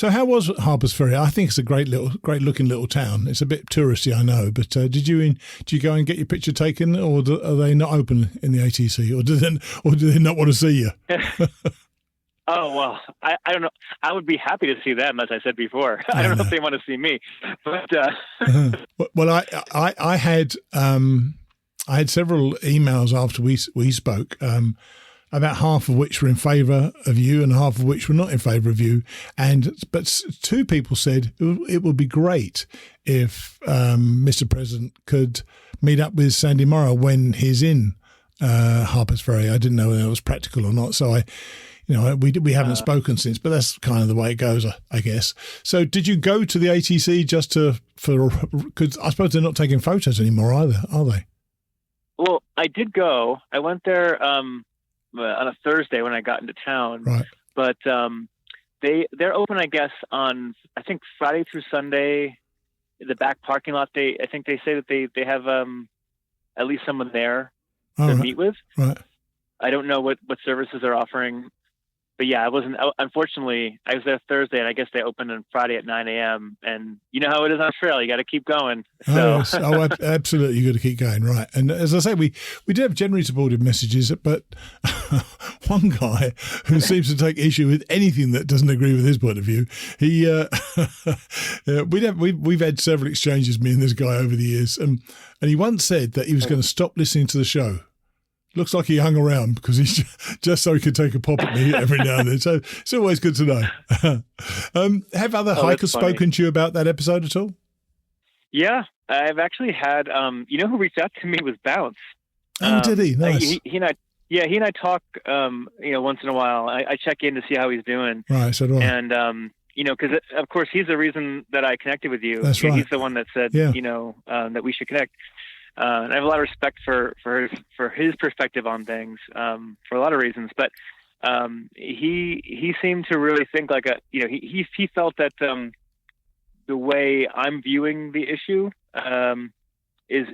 how was Harper's Ferry? I think it's a great looking little town. It's a bit touristy, I know. But did you go and get your picture taken, or are they not open in the ATC, or do they not want to see you? Oh, well, I don't know. I would be happy to see them, as I said before. I don't know if they want to see me, but well, I had several emails after we spoke. About half of which were in favour of you and half of which were not in favour of you. But 2 people said it would be great if Mr. President could meet up with Sandy Morrow when he's in Harper's Ferry. I didn't know whether that was practical or not. So we haven't spoken since, but that's kind of the way it goes, I guess. So did you go to the ATC just because I suppose they're not taking photos anymore either, are they? Well, I did go. I went there on a Thursday when I got into town. Right. But they're open, I guess, on, I think, Friday through Sunday. The back parking lot, I think they say that they have at least someone there to meet with. Right. I don't know what services they're offering. But yeah, unfortunately, I was there Thursday, and I guess they opened on Friday at 9 a.m. And you know how it is on trail. You got to keep going. So. Absolutely. You got to keep going. Right. And as I say, we do have generally supportive messages, but one guy who seems to take issue with anything that doesn't agree with his point of view, we've had several exchanges, me and this guy, over the years. And he once said that he was going to stop listening to the show. Looks like he hung around because he's just so he could take a pop at me every now and then. So it's always good to know. Have other hikers spoken to you about that episode at all? Yeah, I've actually had. Who reached out to me was Bounce. Oh, did he? Nice. He and I talk. Once in a while, I check in to see how he's doing. Right. So do I. And because of course he's the reason that I connected with you. That's right. He's the one that said, that we should connect. And I have a lot of respect for his perspective on things for a lot of reasons. But he seemed to really think like he felt that the way I'm viewing the issue is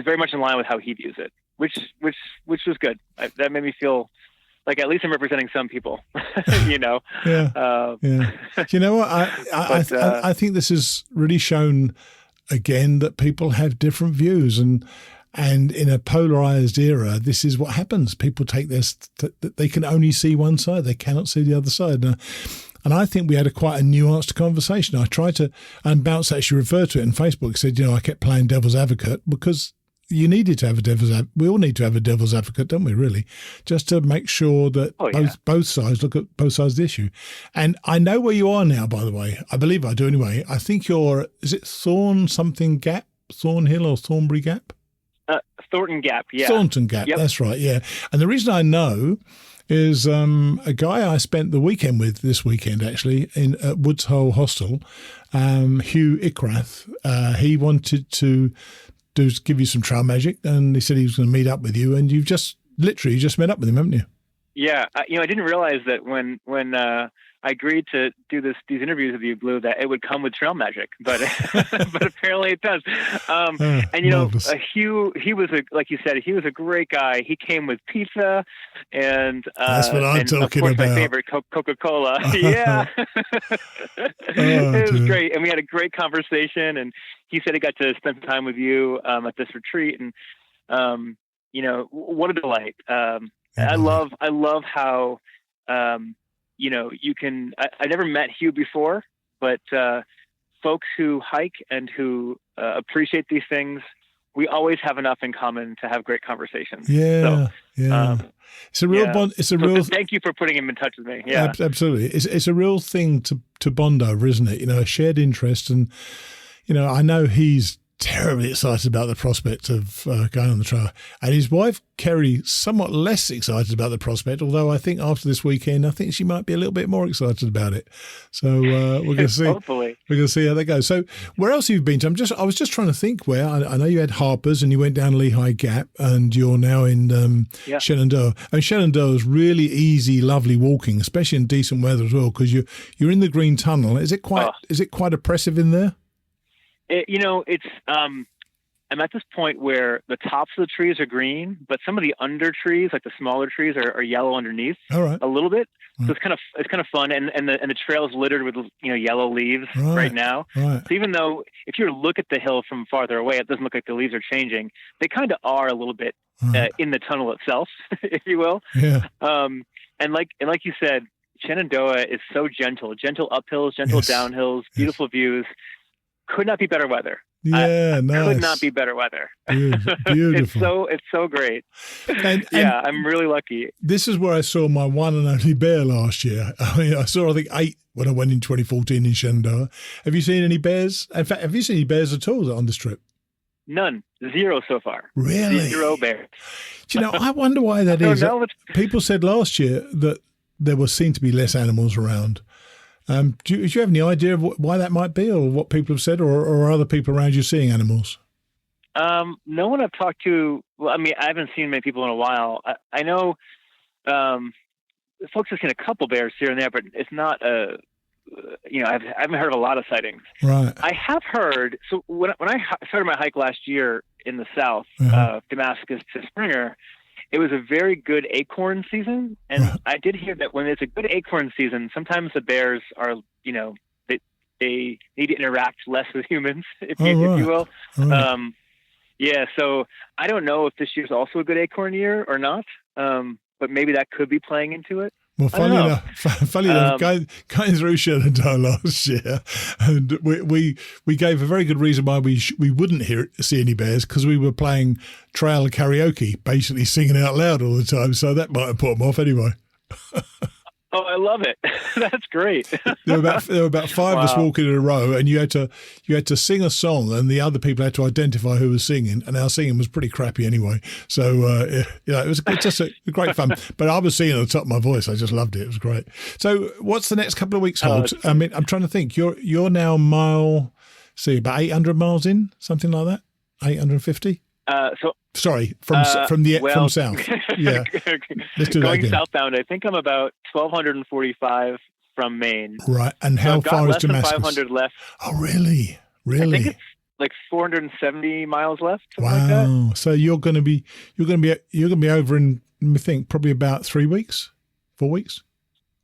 very much in line with how he views it, which was good. That made me feel like at least I'm representing some people, Yeah. You know what? I think this has really shown again that people have different views, and in a polarized era, this is what happens. People take this; they can only see one side; they cannot see the other side. And I think we had quite a nuanced conversation. I tried to, and Bounce actually referred to it in Facebook. Said, I kept playing devil's advocate because you needed to have a devil's advocate. We all need to have a devil's advocate, don't we, really? Just to make sure that both sides look at both sides of the issue. And I know where you are now, by the way. I believe I do anyway. I think is it Thornhill or Thornbury Gap? Thornton Gap, yeah. Thornton Gap, yep. That's right, yeah. And the reason I know is a guy I spent the weekend with this weekend, actually, at Woods Hole Hostel, Hugh Ickrath. He wanted to give you some trail magic, and he said he was going to meet up with you, and you've just met up with him, haven't you? Yeah, I didn't realize that when I agreed to do these interviews with you, Blue, that it would come with trail magic, but but apparently it does. Hugh, he was like you said, he was a great guy. He came with pizza, and that's what I'm talking of course, about. My favorite Coca-Cola. Yeah, it was great, and we had a great conversation. And he said he got to spend some time with you at this retreat, and what a delight. I love how. You can. I never met Hugh before, but folks who hike and who appreciate these things, we always have enough in common to have great conversations. Yeah, it's a real bond. It's a real. Thank you for putting him in touch with me. Yeah, absolutely. It's a real thing to bond over, isn't it? A shared interest, and I know he's terribly excited about the prospect of going on the trail. And his wife, Kerry, somewhat less excited about the prospect, although I think after this weekend, I think she might be a little bit more excited about it. So we're going to see. Hopefully. We're going to see how that goes. So where else have you been to? I was just trying to think where. I know you had Harper's and you went down Lehigh Gap, and you're now in Shenandoah. And Shenandoah is really easy, lovely walking, especially in decent weather as well, because you're in the Green Tunnel. Is it quite oppressive in there? It's I'm at this point where the tops of the trees are green, but some of the under trees, like the smaller trees, are yellow underneath. All right. A little bit. So it's kind of fun, and the trail is littered with yellow leaves right now. Right. So even though if you look at the hill from farther away, it doesn't look like the leaves are changing. They kind of are a little bit in the tunnel itself, if you will. Yeah. And like you said, Shenandoah is so gentle uphills, gentle downhills, beautiful views. Could not be better weather. Yeah, nice. Could not be better weather. Beautiful. It's so great. And I'm really lucky. This is where I saw my one and only bear last year. I saw, I think, 8 when I went in 2014 in Shenandoah. Have you seen any bears? In fact, have you seen any bears at all on this trip? None. 0 so far. Really? 0 bears. Do I wonder why that is. People said last year that there seem to be less animals around. Do you have any idea of why that might be, or what people have said, or are other people around you seeing animals? No one I've talked to. Well, I mean, I haven't seen many people in a while. I know folks have seen a couple bears here and there, but it's not I haven't heard of a lot of sightings. Right. I have heard. So when I started my hike last year in the south, Damascus to Springer, it was a very good acorn season, and right. I did hear that when it's a good acorn season, sometimes the bears are, they need to interact less with humans, if you will. Right. Yeah, so I don't know if this year's also a good acorn year or not, but maybe that could be playing into it. Well, funny enough, going through Shenandoah last year, and we gave a very good reason why we wouldn't see any bears, because we were playing trail karaoke, basically singing out loud all the time. So that might have put them off anyway. Oh, I love it. That's great. There were about five of us walking in a row, and you had to sing a song, and the other people had to identify who was singing, and our singing was pretty crappy anyway. So it was just a great fun. But I was singing at the top of my voice. I just loved it. It was great. So what's the next couple of weeks hold? I mean, I'm trying to think. You're now about 800 miles in, something like that. 850. Sorry, from south. Yeah, let's do that again. Going southbound, I think I'm about 1,245 from Maine. Right, and how far is Damascus? 500 left. Oh, really? I think it's like 470 miles left. Wow! Like that. So you're going to be over in, I think, probably about 3 weeks, 4 weeks.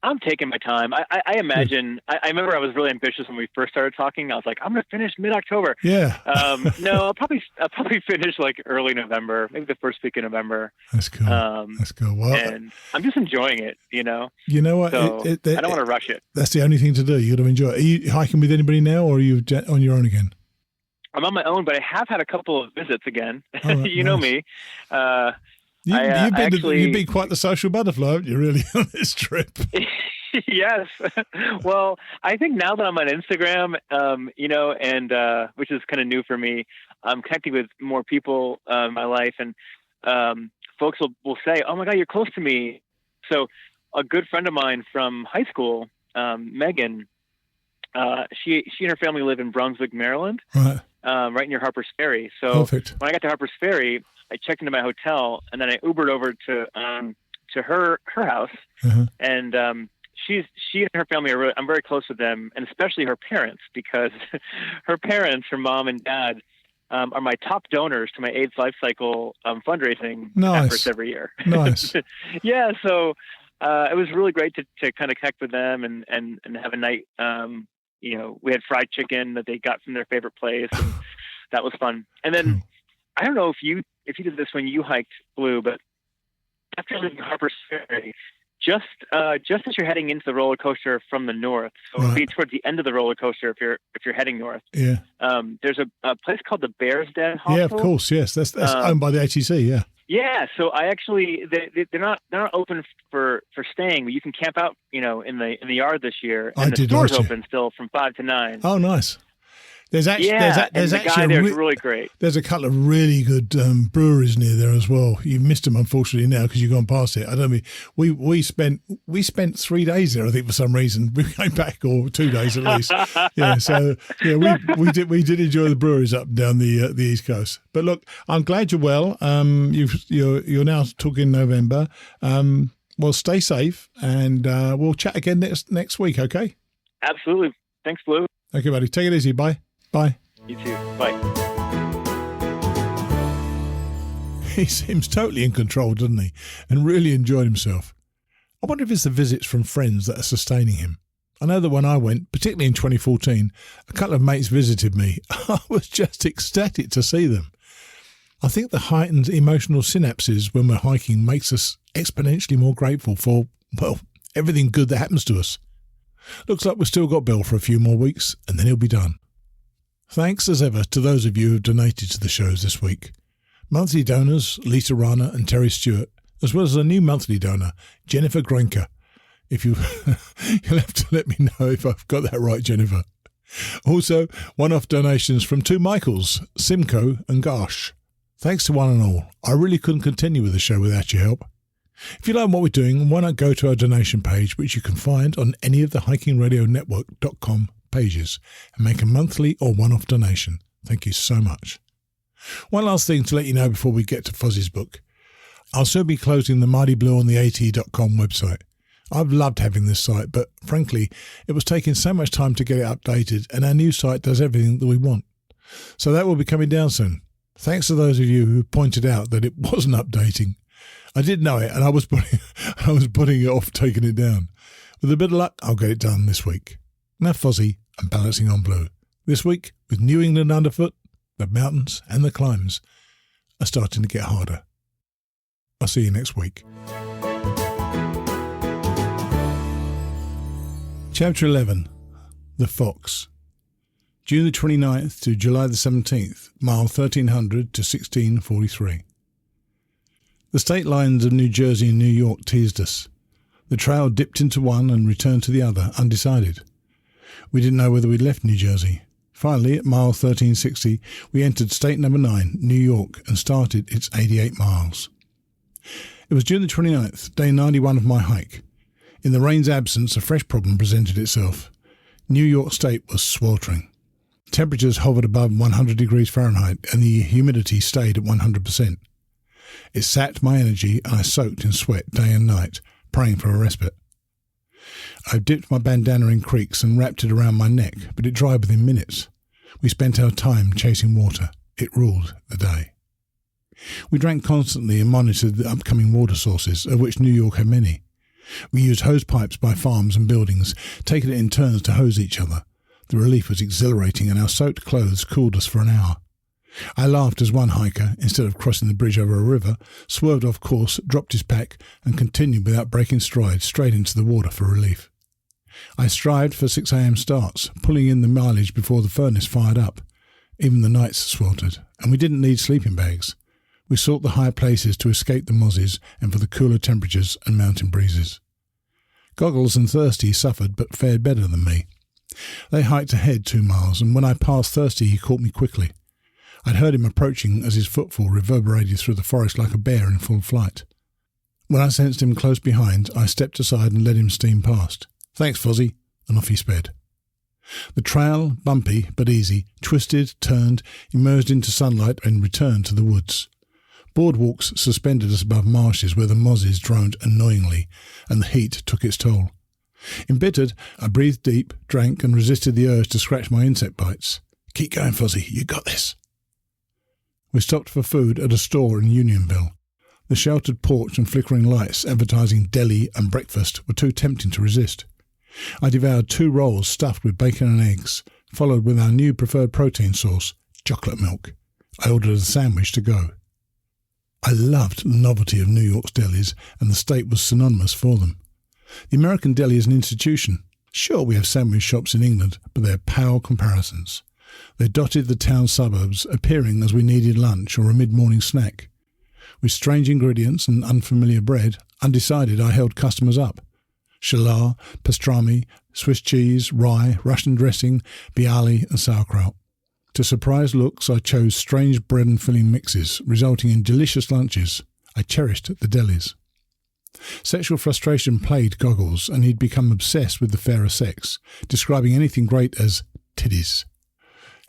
I'm taking my time. I imagine. I remember I was really ambitious when we first started talking. I was like, I'm going to finish mid-October. Yeah. No, I'll probably finish like early November, maybe the first week of November. That's cool. That's cool. Well, and I'm just enjoying it. You know what? So I don't want to rush it. That's the only thing to do. You got to enjoy it. Are you hiking with anybody now, or are you on your own again? I'm on my own, but I have had a couple of visits again. Oh, right, you know me. You've been quite the social butterfly, haven't you, really, on this trip? Yes. Well, I think now that I'm on Instagram, and which is kind of new for me, I'm connecting with more people in my life, and folks will say, "Oh my God, you're close to me." So a good friend of mine from high school, Megan, she and her family live in Brunswick, Maryland, right near Harper's Ferry. So Perfect. When I got to Harper's Ferry, I checked into my hotel, and then I Ubered over to her house, and she and her family are I'm very close with them, and especially her parents, because her mom and dad, are my top donors to my AIDS Life Cycle fundraising efforts every year. Nice. Yeah, so it was really great to kind of connect with them and have a night. We had fried chicken that they got from their favorite place, and that was fun. And then I don't know if you did this when you hiked Blue, but after leaving Harper's Ferry, just as you're heading into the roller coaster from the north, so it'll be towards the end of the roller coaster if you're heading north. Yeah. There's a place called the Bears Den Hostel. Yeah, of course. Yes, that's owned by the ATC. Yeah. Yeah. So I actually they're not open for staying, but you can camp out, in the yard this year. And the store's open still from 5 to 9. Oh, nice. There's actually really great. There's a couple of really good breweries near there as well. You've missed them, unfortunately, now because you've gone past it. I don't mean we spent 3 days there, I think, for some reason. We came back, or 2 days at least. Yeah, so yeah, we did enjoy the breweries up and down the East Coast. But look, I'm glad you're well. You're now talking November. Well, stay safe, and we'll chat again next week. Okay? Absolutely. Thanks, Blue. Okay, buddy. Take it easy. Bye. Bye. You too. Bye. He seems totally in control, doesn't he? And really enjoyed himself. I wonder if it's the visits from friends that are sustaining him. I know that when I went, particularly in 2014, a couple of mates visited me. I was just ecstatic to see them. I think the heightened emotional synapses when we're hiking makes us exponentially more grateful for, well, everything good that happens to us. Looks like we've still got Bill for a few more weeks, and then he'll be done. Thanks as ever to those of you who have donated to the shows this week. Monthly donors Lisa Rana and Terry Stewart, as well as a new monthly donor, Jennifer Grenker. If you'll have to let me know if I've got that right, Jennifer. Also, one-off donations from two Michaels, Simcoe and Gosh. Thanks to one and all. I really couldn't continue with the show without your help. If you like what we're doing, why not go to our donation page, which you can find on any of the hikingradionetwork.com pages, and make a monthly or one-off donation. Thank you so much. One last thing to let you know before we get to Fozzie's book. I'll soon be closing the Mighty Blue on the AT.com website. I've loved having this site, but frankly, it was taking so much time to get it updated, and our new site does everything that we want. So that will be coming down soon. Thanks to those of you who pointed out that it wasn't updating. I did know it, and I was putting it off taking it down. With a bit of luck, I'll get it done this week. Now Fozzie and Balancing on Blue. This week, with New England underfoot, the mountains and the climbs are starting to get harder. I'll see you next week. Chapter 11. The Fox. June the 29th to July the 17th, mile 1300 to 1643. The state lines of New Jersey and New York teased us. The trail dipped into one and returned to the other, undecided. We didn't know whether we'd left New Jersey. Finally, at mile 1360, we entered state number 9, New York, and started its 88 miles. It was June the 29th, day 91 of my hike. In the rain's absence, a fresh problem presented itself. New York State was sweltering. Temperatures hovered above 100 degrees Fahrenheit, and the humidity stayed at 100%. It sapped my energy, and I soaked in sweat day and night, praying for a respite. I dipped my bandana in creeks and wrapped it around my neck, but it dried within minutes. We spent our time chasing water. It ruled the day. We drank constantly and monitored the upcoming water sources, of which New York had many. We used hose pipes by farms and buildings, taking it in turns to hose each other. The relief was exhilarating, and our soaked clothes cooled us for an hour. I laughed as one hiker, instead of crossing the bridge over a river, swerved off course, dropped his pack, and continued without breaking stride straight into the water for relief. I strived for 6 a.m. starts, pulling in the mileage before the furnace fired up. Even the nights sweltered, and we didn't need sleeping bags. We sought the higher places to escape the mozzies and for the cooler temperatures and mountain breezes. Goggles and Thirsty suffered but fared better than me. They hiked ahead 2 miles, and when I passed Thirsty he caught me quickly. I'd heard him approaching as his footfall reverberated through the forest like a bear in full flight. When I sensed him close behind, I stepped aside and let him steam past. "Thanks, Fozzie," and off he sped. The trail, bumpy but easy, twisted, turned, emerged into sunlight and returned to the woods. Boardwalks suspended us above marshes where the mozzies droned annoyingly, and the heat took its toll. Embittered, I breathed deep, drank, and resisted the urge to scratch my insect bites. "Keep going, Fozzie, you got this." We stopped for food at a store in Unionville. The sheltered porch and flickering lights advertising deli and breakfast were too tempting to resist. I devoured 2 rolls stuffed with bacon and eggs, followed with our new preferred protein source, chocolate milk. I ordered a sandwich to go. I loved the novelty of New York's delis, and the state was synonymous for them. The American deli is an institution. Sure, we have sandwich shops in England, but they're pale comparisons. They dotted the town suburbs, appearing as we needed lunch or a mid-morning snack. With strange ingredients and unfamiliar bread, undecided, I held customers up. Shallah, pastrami, Swiss cheese, rye, Russian dressing, bialy and sauerkraut. To surprise looks, I chose strange bread and filling mixes, resulting in delicious lunches. I cherished the delis. Sexual frustration plagued Goggles, and he'd become obsessed with the fairer sex, describing anything great as titties.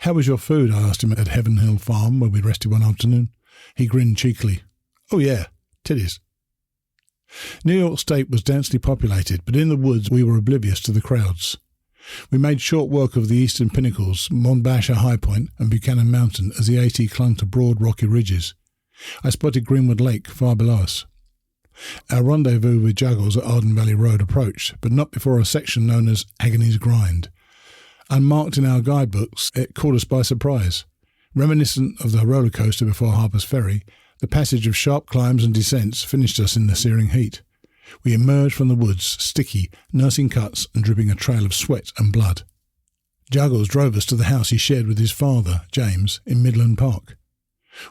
"How was your food?" I asked him at Heaven Hill Farm, where we rested one afternoon. He grinned cheekily. "Oh yeah, titties." New York State was densely populated, but in the woods we were oblivious to the crowds. We made short work of the eastern pinnacles, Monbasher High Point and Buchanan Mountain, as the AT clung to broad rocky ridges. I spotted Greenwood Lake far below us. Our rendezvous with Juggles at Arden Valley Road approached, but not before a section known as Agony's Grind. Unmarked in our guidebooks, it caught us by surprise. Reminiscent of the roller coaster before Harper's Ferry, the passage of sharp climbs and descents finished us in the searing heat. We emerged from the woods, sticky, nursing cuts and dripping a trail of sweat and blood. Juggles drove us to the house he shared with his father, James, in Midland Park.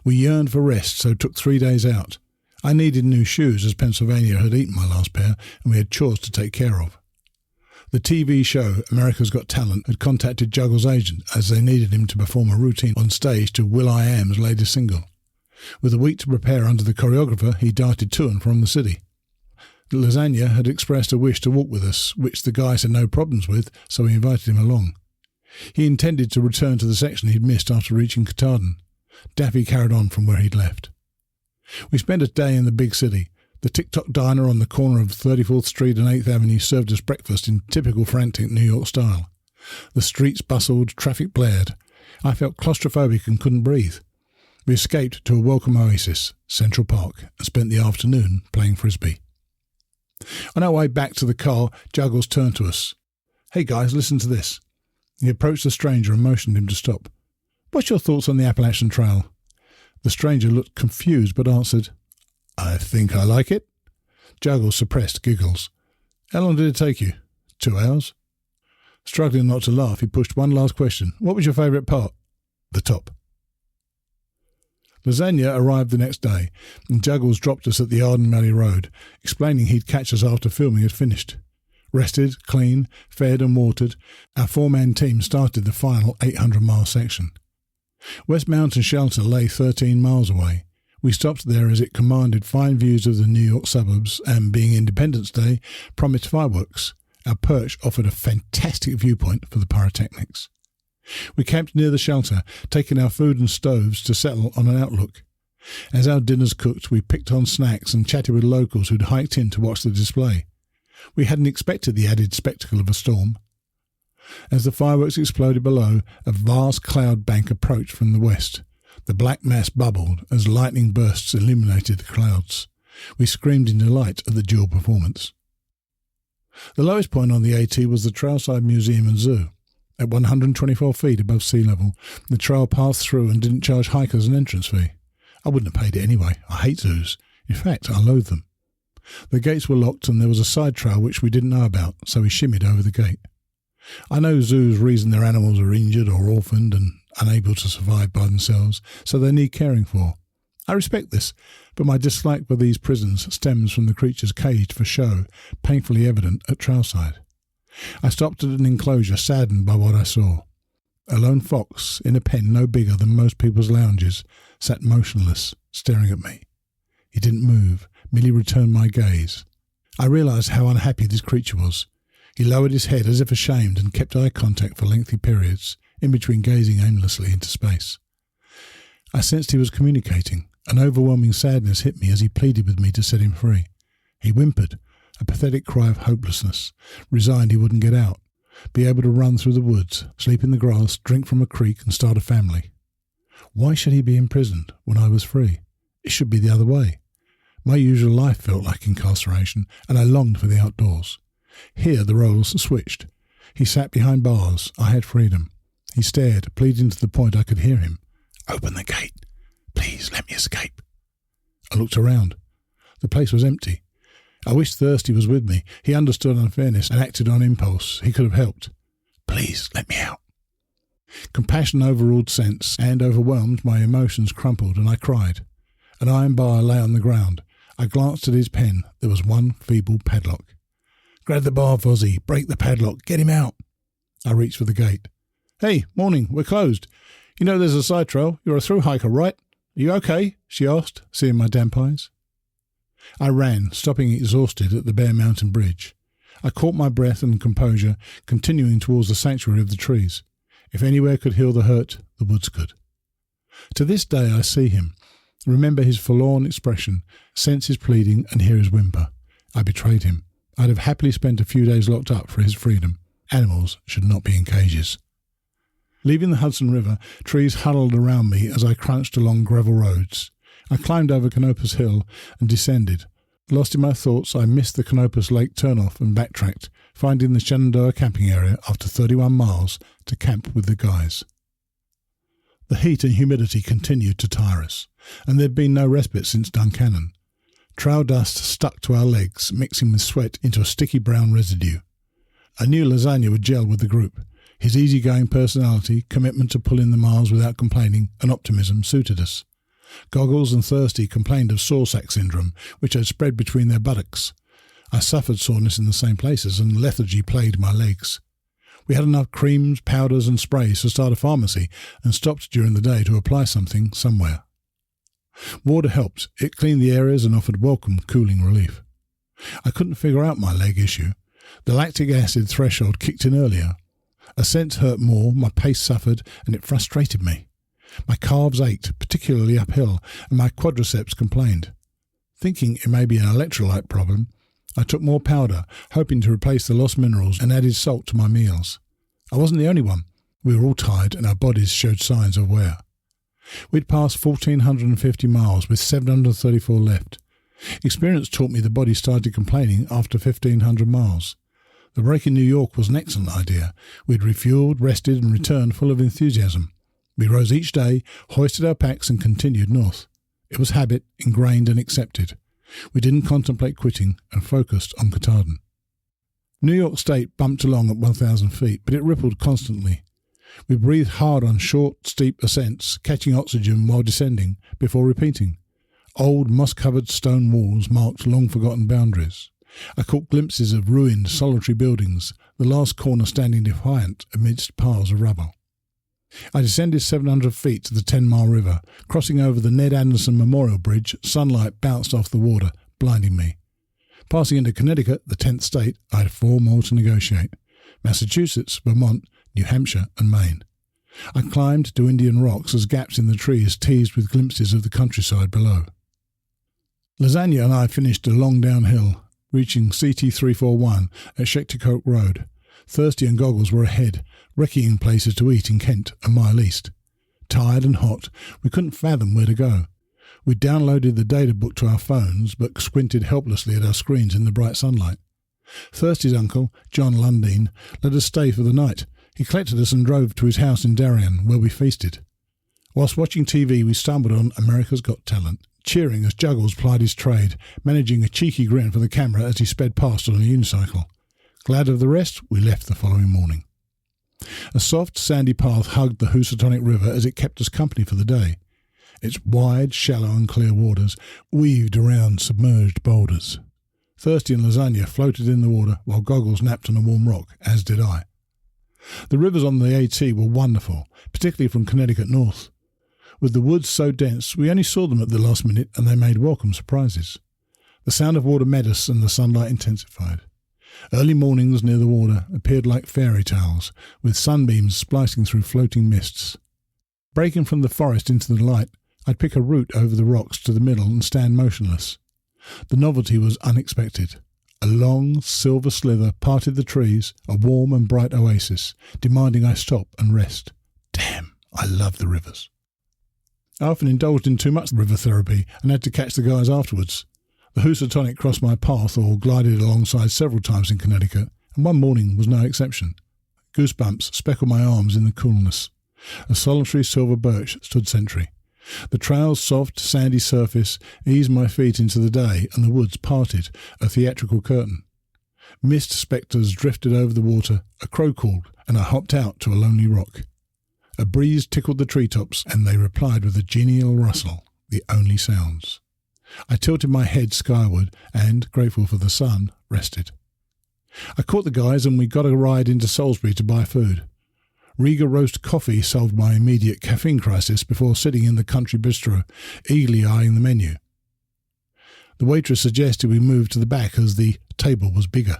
We yearned for rest, so took 3 days out. I needed new shoes, as Pennsylvania had eaten my last pair, and we had chores to take care of. The TV show America's Got Talent had contacted Juggles' agent, as they needed him to perform a routine on stage to will.i.am's latest single. With a week to prepare under the choreographer, he darted to and from the city. Lasagna had expressed a wish to walk with us, which the guys had no problems with, so we invited him along. He intended to return to the section he'd missed after reaching Katahdin. Daffy carried on from where he'd left. We spent a day in the big city. The Tick-Tock diner on the corner of 34th Street and 8th Avenue served us breakfast in typical frantic New York style. The streets bustled, traffic blared. I felt claustrophobic and couldn't breathe. We escaped to a welcome oasis, Central Park, and spent the afternoon playing frisbee. On our way back to the car, Juggles turned to us. "Hey guys, listen to this." He approached the stranger and motioned him to stop. "What's your thoughts on the Appalachian Trail?" The stranger looked confused but answered, "I think I like it." Juggles suppressed giggles. "How long did it take you?" 2 hours. Struggling not to laugh, he pushed one last question. "What was your favourite part?" "The top." Lasagna arrived the next day, and Juggles dropped us at the Arden Valley Road, explaining he'd catch us after filming had finished. Rested, clean, fed and watered, our 4-man team started the final 800-mile section. West Mountain Shelter lay 13 miles away. We stopped there as it commanded fine views of the New York suburbs and, being Independence Day, promised fireworks. Our perch offered a fantastic viewpoint for the pyrotechnics. We camped near the shelter, taking our food and stoves to settle on an outlook. As our dinners cooked, we picked on snacks and chatted with locals who'd hiked in to watch the display. We hadn't expected the added spectacle of a storm. As the fireworks exploded below, a vast cloud bank approached from the west. The black mass bubbled as lightning bursts illuminated the clouds. We screamed in delight at the dual performance. The lowest point on the AT was the Trailside Museum and Zoo. At 124 feet above sea level, the trail passed through and didn't charge hikers an entrance fee. I wouldn't have paid it anyway. I hate zoos. In fact, I loathe them. The gates were locked and there was a side trail which we didn't know about, so we shimmied over the gate. I know zoos reason their animals are injured or orphaned and unable to survive by themselves, so they need caring for. I respect this, but my dislike for these prisons stems from the creatures caged for show, painfully evident at Trailside. I stopped at an enclosure, saddened by what I saw. A lone fox, in a pen no bigger than most people's lounges, sat motionless, staring at me. He didn't move, merely returned my gaze. I realised how unhappy this creature was. He lowered his head as if ashamed and kept eye contact for lengthy periods, in between gazing aimlessly into space. I sensed he was communicating. An overwhelming sadness hit me as he pleaded with me to set him free. He whimpered, a pathetic cry of hopelessness, resigned he wouldn't get out, be able to run through the woods, sleep in the grass, drink from a creek and start a family. Why should he be imprisoned when I was free? It should be the other way. My usual life felt like incarceration, and I longed for the outdoors. Here the roles switched. He sat behind bars. I had freedom. He stared, pleading to the point I could hear him. "Open the gate. Please let me escape." I looked around. The place was empty. I wished Thirsty was with me. He understood unfairness and acted on impulse. He could have helped. "Please let me out." Compassion overruled sense, and overwhelmed, my emotions crumpled, and I cried. An iron bar lay on the ground. I glanced at his pen. There was one feeble padlock. "Grab the bar, Fozzie. Break the padlock. Get him out." I reached for the gate. "Hey, morning. We're closed. You know there's a side trail. You're a thru-hiker, right? Are you okay?" she asked, seeing my damp eyes. I ran, stopping exhausted at the Bear Mountain Bridge. I caught my breath and composure, continuing towards the sanctuary of the trees. If anywhere could heal the hurt, the woods could. To this day I see him, remember his forlorn expression, sense his pleading and hear his whimper. I betrayed him. I'd have happily spent a few days locked up for his freedom. Animals should not be in cages. Leaving the Hudson River, trees huddled around me as I crunched along gravel roads. I climbed over Canopus Hill and descended. Lost in my thoughts, I missed the Canopus Lake turnoff and backtracked, finding the Shenandoah camping area after 31 miles to camp with the guys. The heat and humidity continued to tire us, and there'd been no respite since Duncannon. Trail dust stuck to our legs, mixing with sweat into a sticky brown residue. I knew Lasagna would gel with the group. His easygoing personality, commitment to pull in the miles without complaining, and optimism suited us. Goggles and Thirsty complained of sore sack syndrome, which had spread between their buttocks. I suffered soreness in the same places, and lethargy plagued my legs. We had enough creams, powders and sprays to start a pharmacy, and stopped during the day to apply something somewhere. Water helped. It cleaned the areas and offered welcome cooling relief. I couldn't figure out my leg issue. The lactic acid threshold kicked in earlier. Ascents hurt more, my pace suffered, and it frustrated me. My calves ached, particularly uphill, and my quadriceps complained. Thinking it may be an electrolyte problem, I took more powder, hoping to replace the lost minerals, and added salt to my meals. I wasn't the only one. We were all tired, and our bodies showed signs of wear. We'd passed 1,450 miles with 734 left. Experience taught me the body started complaining after 1,500 miles. The break in New York was an excellent idea. We'd refueled, rested, and returned full of enthusiasm. We rose each day, hoisted our packs, and continued north. It was habit, ingrained and accepted. We didn't contemplate quitting and focused on Katahdin. New York State bumped along at 1,000 feet, but it rippled constantly. We breathed hard on short, steep ascents, catching oxygen while descending, before repeating. Old, moss-covered stone walls marked long-forgotten boundaries. I caught glimpses of ruined, solitary buildings, the last corner standing defiant amidst piles of rubble. I descended 700 feet to the 10-mile river. Crossing over the Ned Anderson Memorial Bridge, sunlight bounced off the water, blinding me. Passing into Connecticut, the 10th state, I had 4 more to negotiate. Massachusetts, Vermont, New Hampshire and Maine. I climbed to Indian rocks as gaps in the trees teased with glimpses of the countryside below. Lasagna and I finished a long downhill, reaching CT 341 at Shektikoke Road. Thirsty and Goggles were ahead, recceing places to eat in Kent, a mile east. Tired and hot, we couldn't fathom where to go. We downloaded the data book to our phones, but squinted helplessly at our screens in the bright sunlight. Thirsty's uncle, John Lundeen, let us stay for the night. He collected us and drove to his house in Darien, where we feasted. Whilst watching TV, we stumbled on America's Got Talent, cheering as Juggles plied his trade, managing a cheeky grin for the camera as he sped past on a unicycle. Glad of the rest, we left the following morning. A soft, sandy path hugged the Housatonic River as it kept us company for the day. Its wide, shallow and clear waters weaved around submerged boulders. Thirsty and Lasagna floated in the water while Goggles napped on a warm rock, as did I. The rivers on the AT were wonderful, particularly from Connecticut north. With the woods so dense, we only saw them at the last minute, and they made welcome surprises. The sound of water met us and the sunlight intensified. Early mornings near the water appeared like fairy tales, with sunbeams splicing through floating mists. Breaking from the forest into the light, I'd pick a route over the rocks to the middle and stand motionless. The novelty was unexpected. A long, silver slither parted the trees, a warm and bright oasis, demanding I stop and rest. Damn, I love the rivers. I often indulged in too much river therapy and had to catch the guys afterwards. The Housatonic crossed my path or glided alongside several times in Connecticut, and one morning was no exception. Goosebumps speckled my arms in the coolness. A solitary silver birch stood sentry. The trail's soft, sandy surface eased my feet into the day, and the woods parted, a theatrical curtain. Mist spectres drifted over the water, a crow called, and I hopped out to a lonely rock. A breeze tickled the treetops, and they replied with a genial rustle, the only sounds. I tilted my head skyward and, grateful for the sun, rested. I caught the guys and we got a ride into Salisbury to buy food. Riga roast coffee solved my immediate caffeine crisis before sitting in the country bistro, eagerly eyeing the menu. The waitress suggested we move to the back as the table was bigger.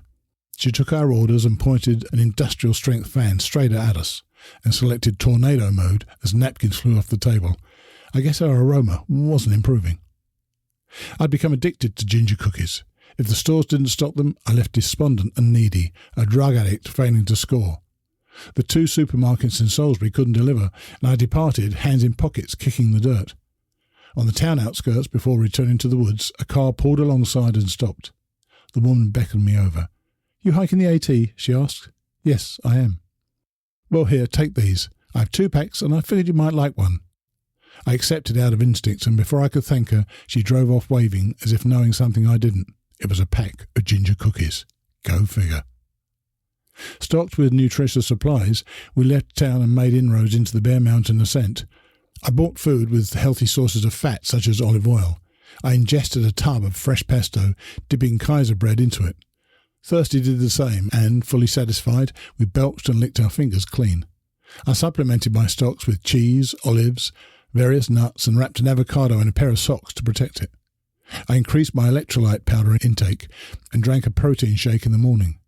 She took our orders and pointed an industrial-strength fan straight at us and selected tornado mode as napkins flew off the table. I guess our aroma wasn't improving. I'd become addicted to ginger cookies. If the stores didn't stock them, I left despondent and needy, a drug addict failing to score. The 2 supermarkets in Salisbury couldn't deliver, and I departed, hands in pockets, kicking the dirt. On the town outskirts, before returning to the woods, a car pulled alongside and stopped. The woman beckoned me over. "You hiking the AT?" she asked. "Yes, I am." "Well, here, take these. I have 2 packs, and I figured you might like one." I accepted out of instinct, and before I could thank her, she drove off waving, as if knowing something I didn't. It was a pack of ginger cookies. Go figure. Stocked with nutritious supplies, we left town and made inroads into the Bear Mountain ascent. I bought food with healthy sources of fat, such as olive oil. I ingested a tub of fresh pesto, dipping Kaiser bread into it. Thirsty did the same, and, fully satisfied, we belched and licked our fingers clean. I supplemented my stocks with cheese, olives, various nuts, and wrapped an avocado in a pair of socks to protect it. I increased my electrolyte powder intake and drank a protein shake in the morning.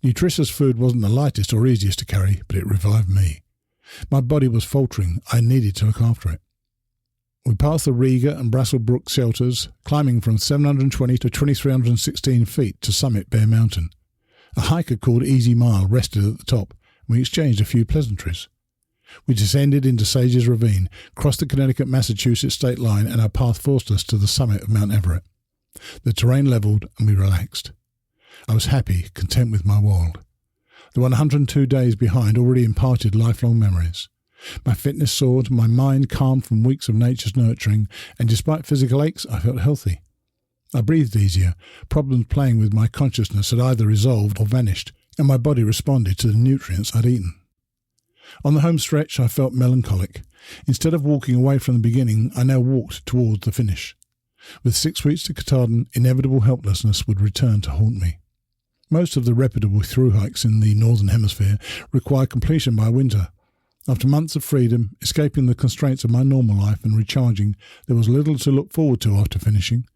Nutritious food wasn't the lightest or easiest to carry, but it revived me. My body was faltering. I needed to look after it. We passed the Riga and Brasselbrook shelters, climbing from 720 to 2,316 feet to summit Bear Mountain. A hiker called Easy Mile rested at the top, and we exchanged a few pleasantries. We descended into Sages Ravine, crossed the Connecticut-Massachusetts state line, and our path forced us to the summit of Mount Everett. The terrain levelled, and we relaxed. I was happy, content with my world. The 102 days behind already imparted lifelong memories. My fitness soared, my mind calmed from weeks of nature's nurturing, and despite physical aches, I felt healthy. I breathed easier. Problems playing with my consciousness had either resolved or vanished, and my body responded to the nutrients I'd eaten. On the home stretch, I felt melancholic. Instead of walking away from the beginning, I now walked towards the finish. With 6 weeks to Katahdin, inevitable helplessness would return to haunt me. Most of the reputable thru-hikes in the Northern Hemisphere require completion by winter. After months of freedom, escaping the constraints of my normal life and recharging, there was little to look forward to after finishing.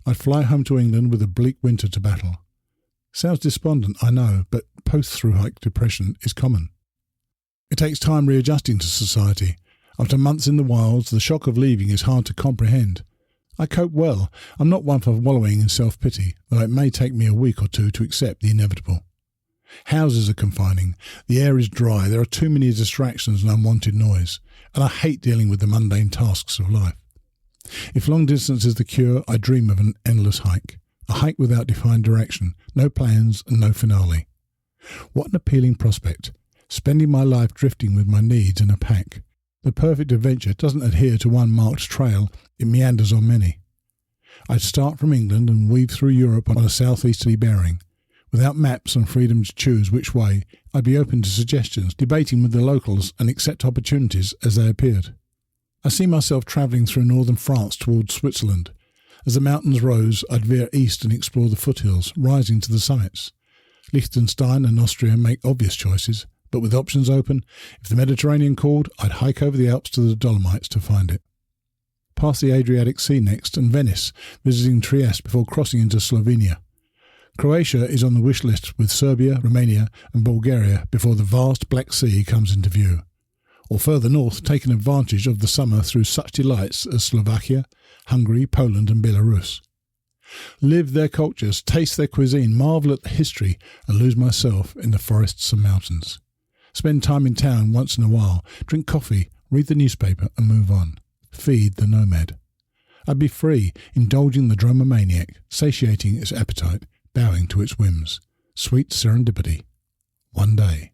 I'd fly home to England with a bleak winter to battle. Sounds despondent, I know, but post-thru-hike depression is common. It takes time readjusting to society. After months in the wilds, the shock of leaving is hard to comprehend. I cope well. I'm not one for wallowing in self-pity, though it may take me a week or two to accept the inevitable. Houses are confining. The air is dry. There are too many distractions and unwanted noise, and I hate dealing with the mundane tasks of life. If long distance is the cure, I dream of an endless hike. A hike without defined direction, no plans and no finale. What an appealing prospect. Spending my life drifting with my needs in a pack. The perfect adventure doesn't adhere to one marked trail, it meanders on many. I'd start from England and weave through Europe on a southeasterly bearing. Without maps and freedom to choose which way, I'd be open to suggestions, debating with the locals and accept opportunities as they appeared. I see myself travelling through northern France towards Switzerland. As the mountains rose, I'd veer east and explore the foothills, rising to the summits. Liechtenstein and Austria make obvious choices, but with options open, if the Mediterranean called, I'd hike over the Alps to the Dolomites to find it. Past the Adriatic Sea next, and Venice, visiting Trieste before crossing into Slovenia. Croatia is on the wish list with Serbia, Romania and Bulgaria before the vast Black Sea comes into view. Or further north, taking advantage of the summer through such delights as Slovakia, Hungary, Poland and Belarus. Live their cultures, taste their cuisine, marvel at the history and lose myself in the forests and mountains. Spend time in town once in a while, drink coffee, read the newspaper and move on. Feed the nomad. I'd be free, indulging the dromomaniac, satiating its appetite, bowing to its whims. Sweet serendipity. One day.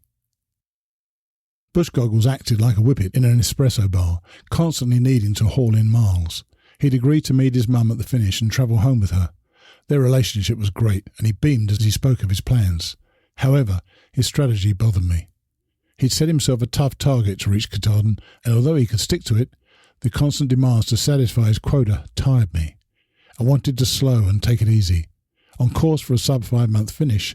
Bush Goggles acted like a whippet in an espresso bar, constantly needing to haul in miles. He'd agreed to meet his mum at the finish and travel home with her. Their relationship was great, and he beamed as he spoke of his plans. However, his strategy bothered me. He'd set himself a tough target to reach Katahdin, and although he could stick to it, the constant demands to satisfy his quota tired me. I wanted to slow and take it easy. On course for a sub-5-month finish,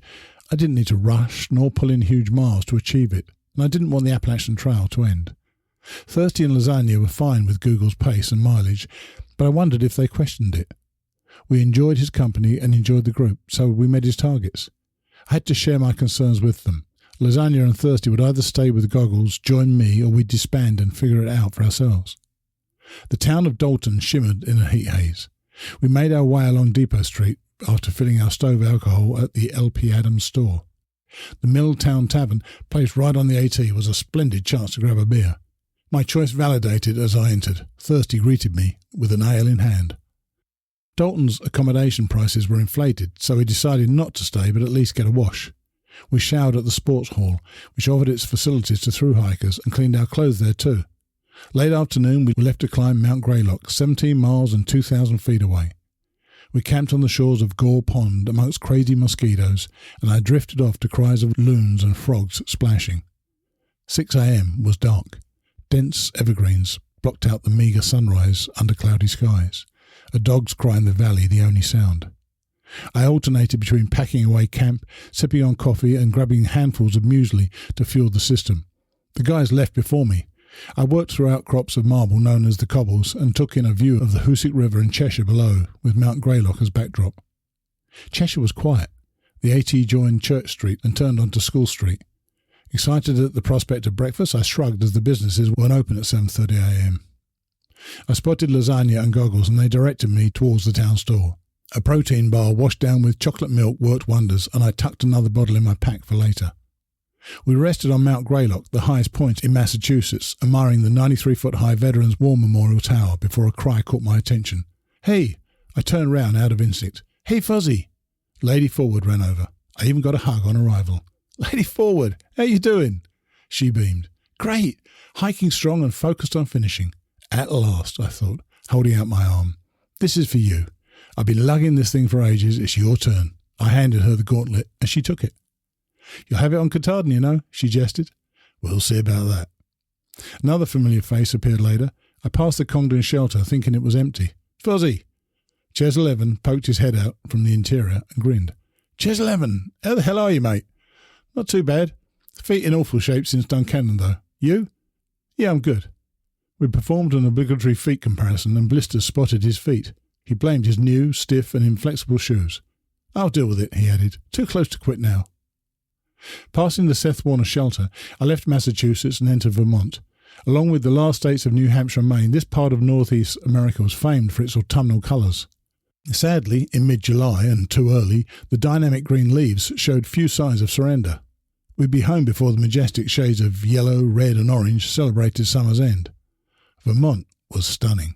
I didn't need to rush nor pull in huge miles to achieve it, and I didn't want the Appalachian Trail to end. Thirsty and Lasagna were fine with Google's pace and mileage, but I wondered if they questioned it. We enjoyed his company and enjoyed the group, so we met his targets. I had to share my concerns with them. Lasagna and Thirsty would either stay with Goggles, join me, or we'd disband and figure it out for ourselves. The town of Dalton shimmered in a heat haze. We made our way along Depot Street after filling our stove alcohol at the L.P. Adams store. The Milltown Tavern, placed right on the AT, was a splendid chance to grab a beer. My choice validated as I entered. Thirsty greeted me with an ale in hand. Dalton's accommodation prices were inflated, so we decided not to stay but at least get a wash. We showered at the sports hall, which offered its facilities to thru-hikers, and cleaned our clothes there too. Late afternoon we left to climb Mount Greylock, 17 miles and 2,000 feet away. We camped on the shores of Gore Pond amongst crazy mosquitoes, and I drifted off to cries of loons and frogs splashing. 6 a.m. was dark. Dense evergreens blocked out the meagre sunrise under cloudy skies. A dog's cry in the valley the only sound. I alternated between packing away camp, sipping on coffee and grabbing handfuls of muesli to fuel the system. The guys left before me. I worked through outcrops of marble known as the Cobbles and took in a view of the Hoosic River in Cheshire below, with Mount Greylock as backdrop. Cheshire was quiet. The AT joined Church Street and turned onto School Street. Excited at the prospect of breakfast, I shrugged as the businesses weren't open at 7:30 a.m. I spotted lasagna and goggles, and they directed me towards the town store. A protein bar washed down with chocolate milk worked wonders, and I tucked another bottle in my pack for later. We rested on Mount Greylock, the highest point in Massachusetts, admiring the 93-foot-high Veterans War Memorial Tower before a cry caught my attention. "Hey!" I turned round out of instinct. "Hey, Fuzzy!" Lady Forward ran over. I even got a hug on arrival. "Lady Forward, how you doing?" She beamed. "Great! Hiking strong and focused on finishing." At last, I thought, holding out my arm. "This is for you. I've been lugging this thing for ages. It's your turn." I handed her the gauntlet, and she took it. "You'll have it on Katahdin, you know," she jested. "We'll see about that." Another familiar face appeared later. I passed the Congdon shelter, thinking it was empty. "Fuzzy!" Ches 11 poked his head out from the interior and grinned. "Ches 11, how the hell are you, mate?" "Not too bad. Feet in awful shape since Duncannon, though. You?" "Yeah, I'm good." We performed an obligatory feet comparison, and blisters spotted his feet. He blamed his new, stiff and inflexible shoes. "I'll deal with it," he added. "Too close to quit now." Passing the Seth Warner shelter, I left Massachusetts and entered Vermont. Along with the last states of New Hampshire and Maine, this part of northeast America was famed for its autumnal colours. Sadly, in mid-July, and too early, the dynamic green leaves showed few signs of surrender. We'd be home before the majestic shades of yellow, red and orange celebrated summer's end. Vermont was stunning.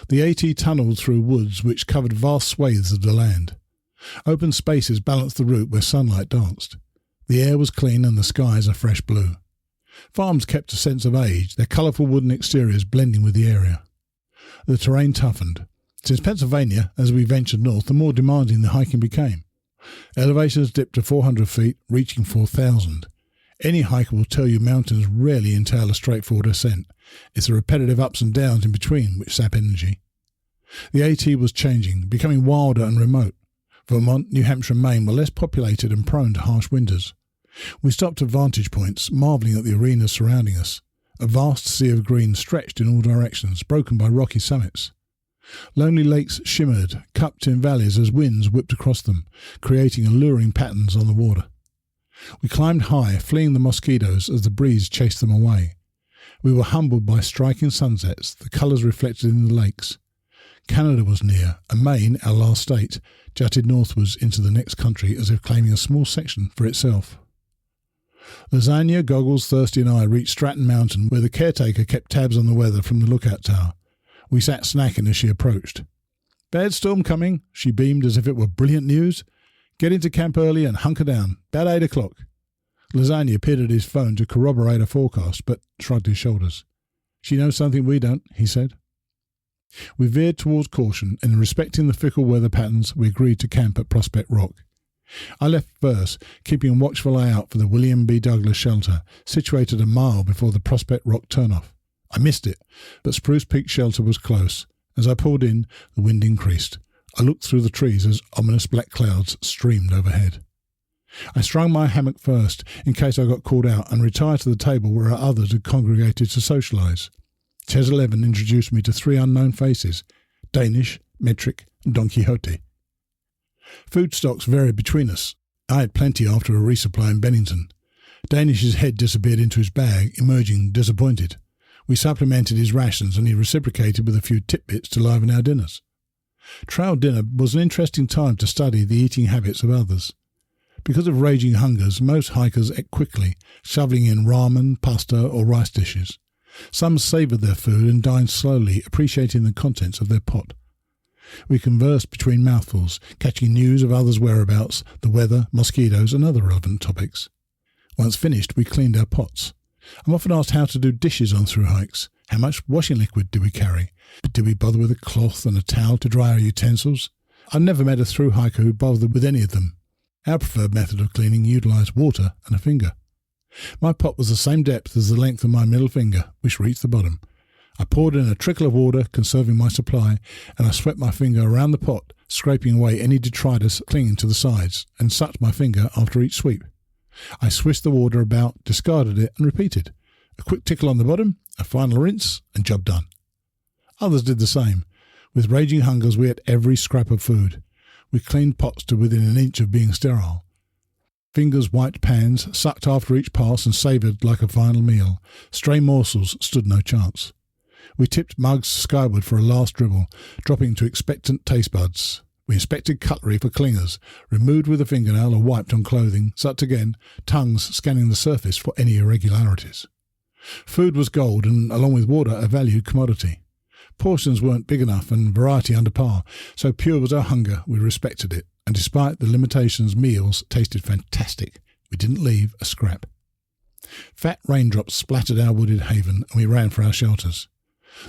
The AT tunnelled through woods which covered vast swathes of the land. Open spaces balanced the route where sunlight danced. The air was clean and the skies a fresh blue. Farms kept a sense of age, their colourful wooden exteriors blending with the area. The terrain toughened. Since Pennsylvania, as we ventured north, the more demanding the hiking became. Elevations dipped to 400 feet, reaching 4,000. Any hiker will tell you mountains rarely entail a straightforward ascent. It's the repetitive ups and downs in between which sap energy. The AT was changing, becoming wilder and remote. Vermont, New Hampshire and Maine were less populated and prone to harsh winters. We stopped at vantage points, marvelling at the arenas surrounding us. A vast sea of green stretched in all directions, broken by rocky summits. Lonely lakes shimmered, cupped in valleys as winds whipped across them, creating alluring patterns on the water. We climbed high, fleeing the mosquitoes as the breeze chased them away. We were humbled by striking sunsets, the colours reflected in the lakes. Canada was near, and Maine, our last state, jutted northwards into the next country as if claiming a small section for itself. Lasagna, Goggles, Thirsty and I reached Stratton Mountain, where the caretaker kept tabs on the weather from the lookout tower. We sat snacking as she approached. "Bad storm coming," she beamed as if it were brilliant news. "Get into camp early and hunker down. About 8 o'clock. Lasagna peered at his phone to corroborate a forecast, but shrugged his shoulders. "She knows something we don't," he said. We veered towards caution, and in respecting the fickle weather patterns, we agreed to camp at Prospect Rock. I left first, keeping a watchful eye out for the William B. Douglas shelter, situated a mile before the Prospect Rock turnoff. I missed it, but Spruce Peak shelter was close. As I pulled in, the wind increased. I looked through the trees as ominous black clouds streamed overhead. I strung my hammock first, in case I got called out, and retired to the table where others had congregated to socialise. Ches 11 introduced me to 3 unknown faces, Danish, Metric, and Don Quixote. Food stocks varied between us. I had plenty after a resupply in Bennington. Danish's head disappeared into his bag, emerging disappointed. We supplemented his rations, and he reciprocated with a few tidbits to liven our dinners. Trail dinner was an interesting time to study the eating habits of others. Because of raging hungers, most hikers ate quickly, shoveling in ramen, pasta, or rice dishes. Some savoured their food and dined slowly, appreciating the contents of their pot. We conversed between mouthfuls, catching news of others' whereabouts, the weather, mosquitoes, and other relevant topics. Once finished, we cleaned our pots. I'm often asked how to do dishes on thru-hikes. How much washing liquid do we carry? But do we bother with a cloth and a towel to dry our utensils? I've never met a thru-hiker who bothered with any of them. Our preferred method of cleaning utilised water and a finger. My pot was the same depth as the length of my middle finger, which reached the bottom. I poured in a trickle of water, conserving my supply, and I swept my finger around the pot, scraping away any detritus clinging to the sides, and sucked my finger after each sweep. I swished the water about, discarded it, and repeated. A quick tickle on the bottom, a final rinse, and job done. Others did the same. With raging hungers, we ate every scrap of food. We cleaned pots to within an inch of being sterile. Fingers wiped pans, sucked after each pass and savoured like a final meal. Stray morsels stood no chance. We tipped mugs skyward for a last dribble, dropping to expectant taste buds. We inspected cutlery for clingers, removed with a fingernail or wiped on clothing, sucked again, tongues scanning the surface for any irregularities. Food was gold and, along with water, a valued commodity. Portions weren't big enough and variety under par, so pure was our hunger, we respected it, and despite the limitations, meals tasted fantastic. We didn't leave a scrap. Fat raindrops splattered our wooded haven, and we ran for our shelters.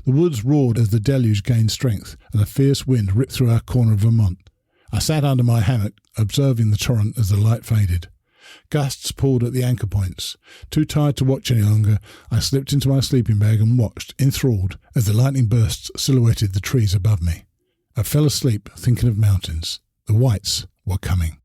The woods roared as the deluge gained strength, and a fierce wind ripped through our corner of Vermont. I sat under my hammock, observing the torrent as the light faded. Gusts pulled at the anchor points. Too tired to watch any longer, I slipped into my sleeping bag and watched, enthralled, as the lightning bursts silhouetted the trees above me. I fell asleep thinking of mountains. The whites were coming.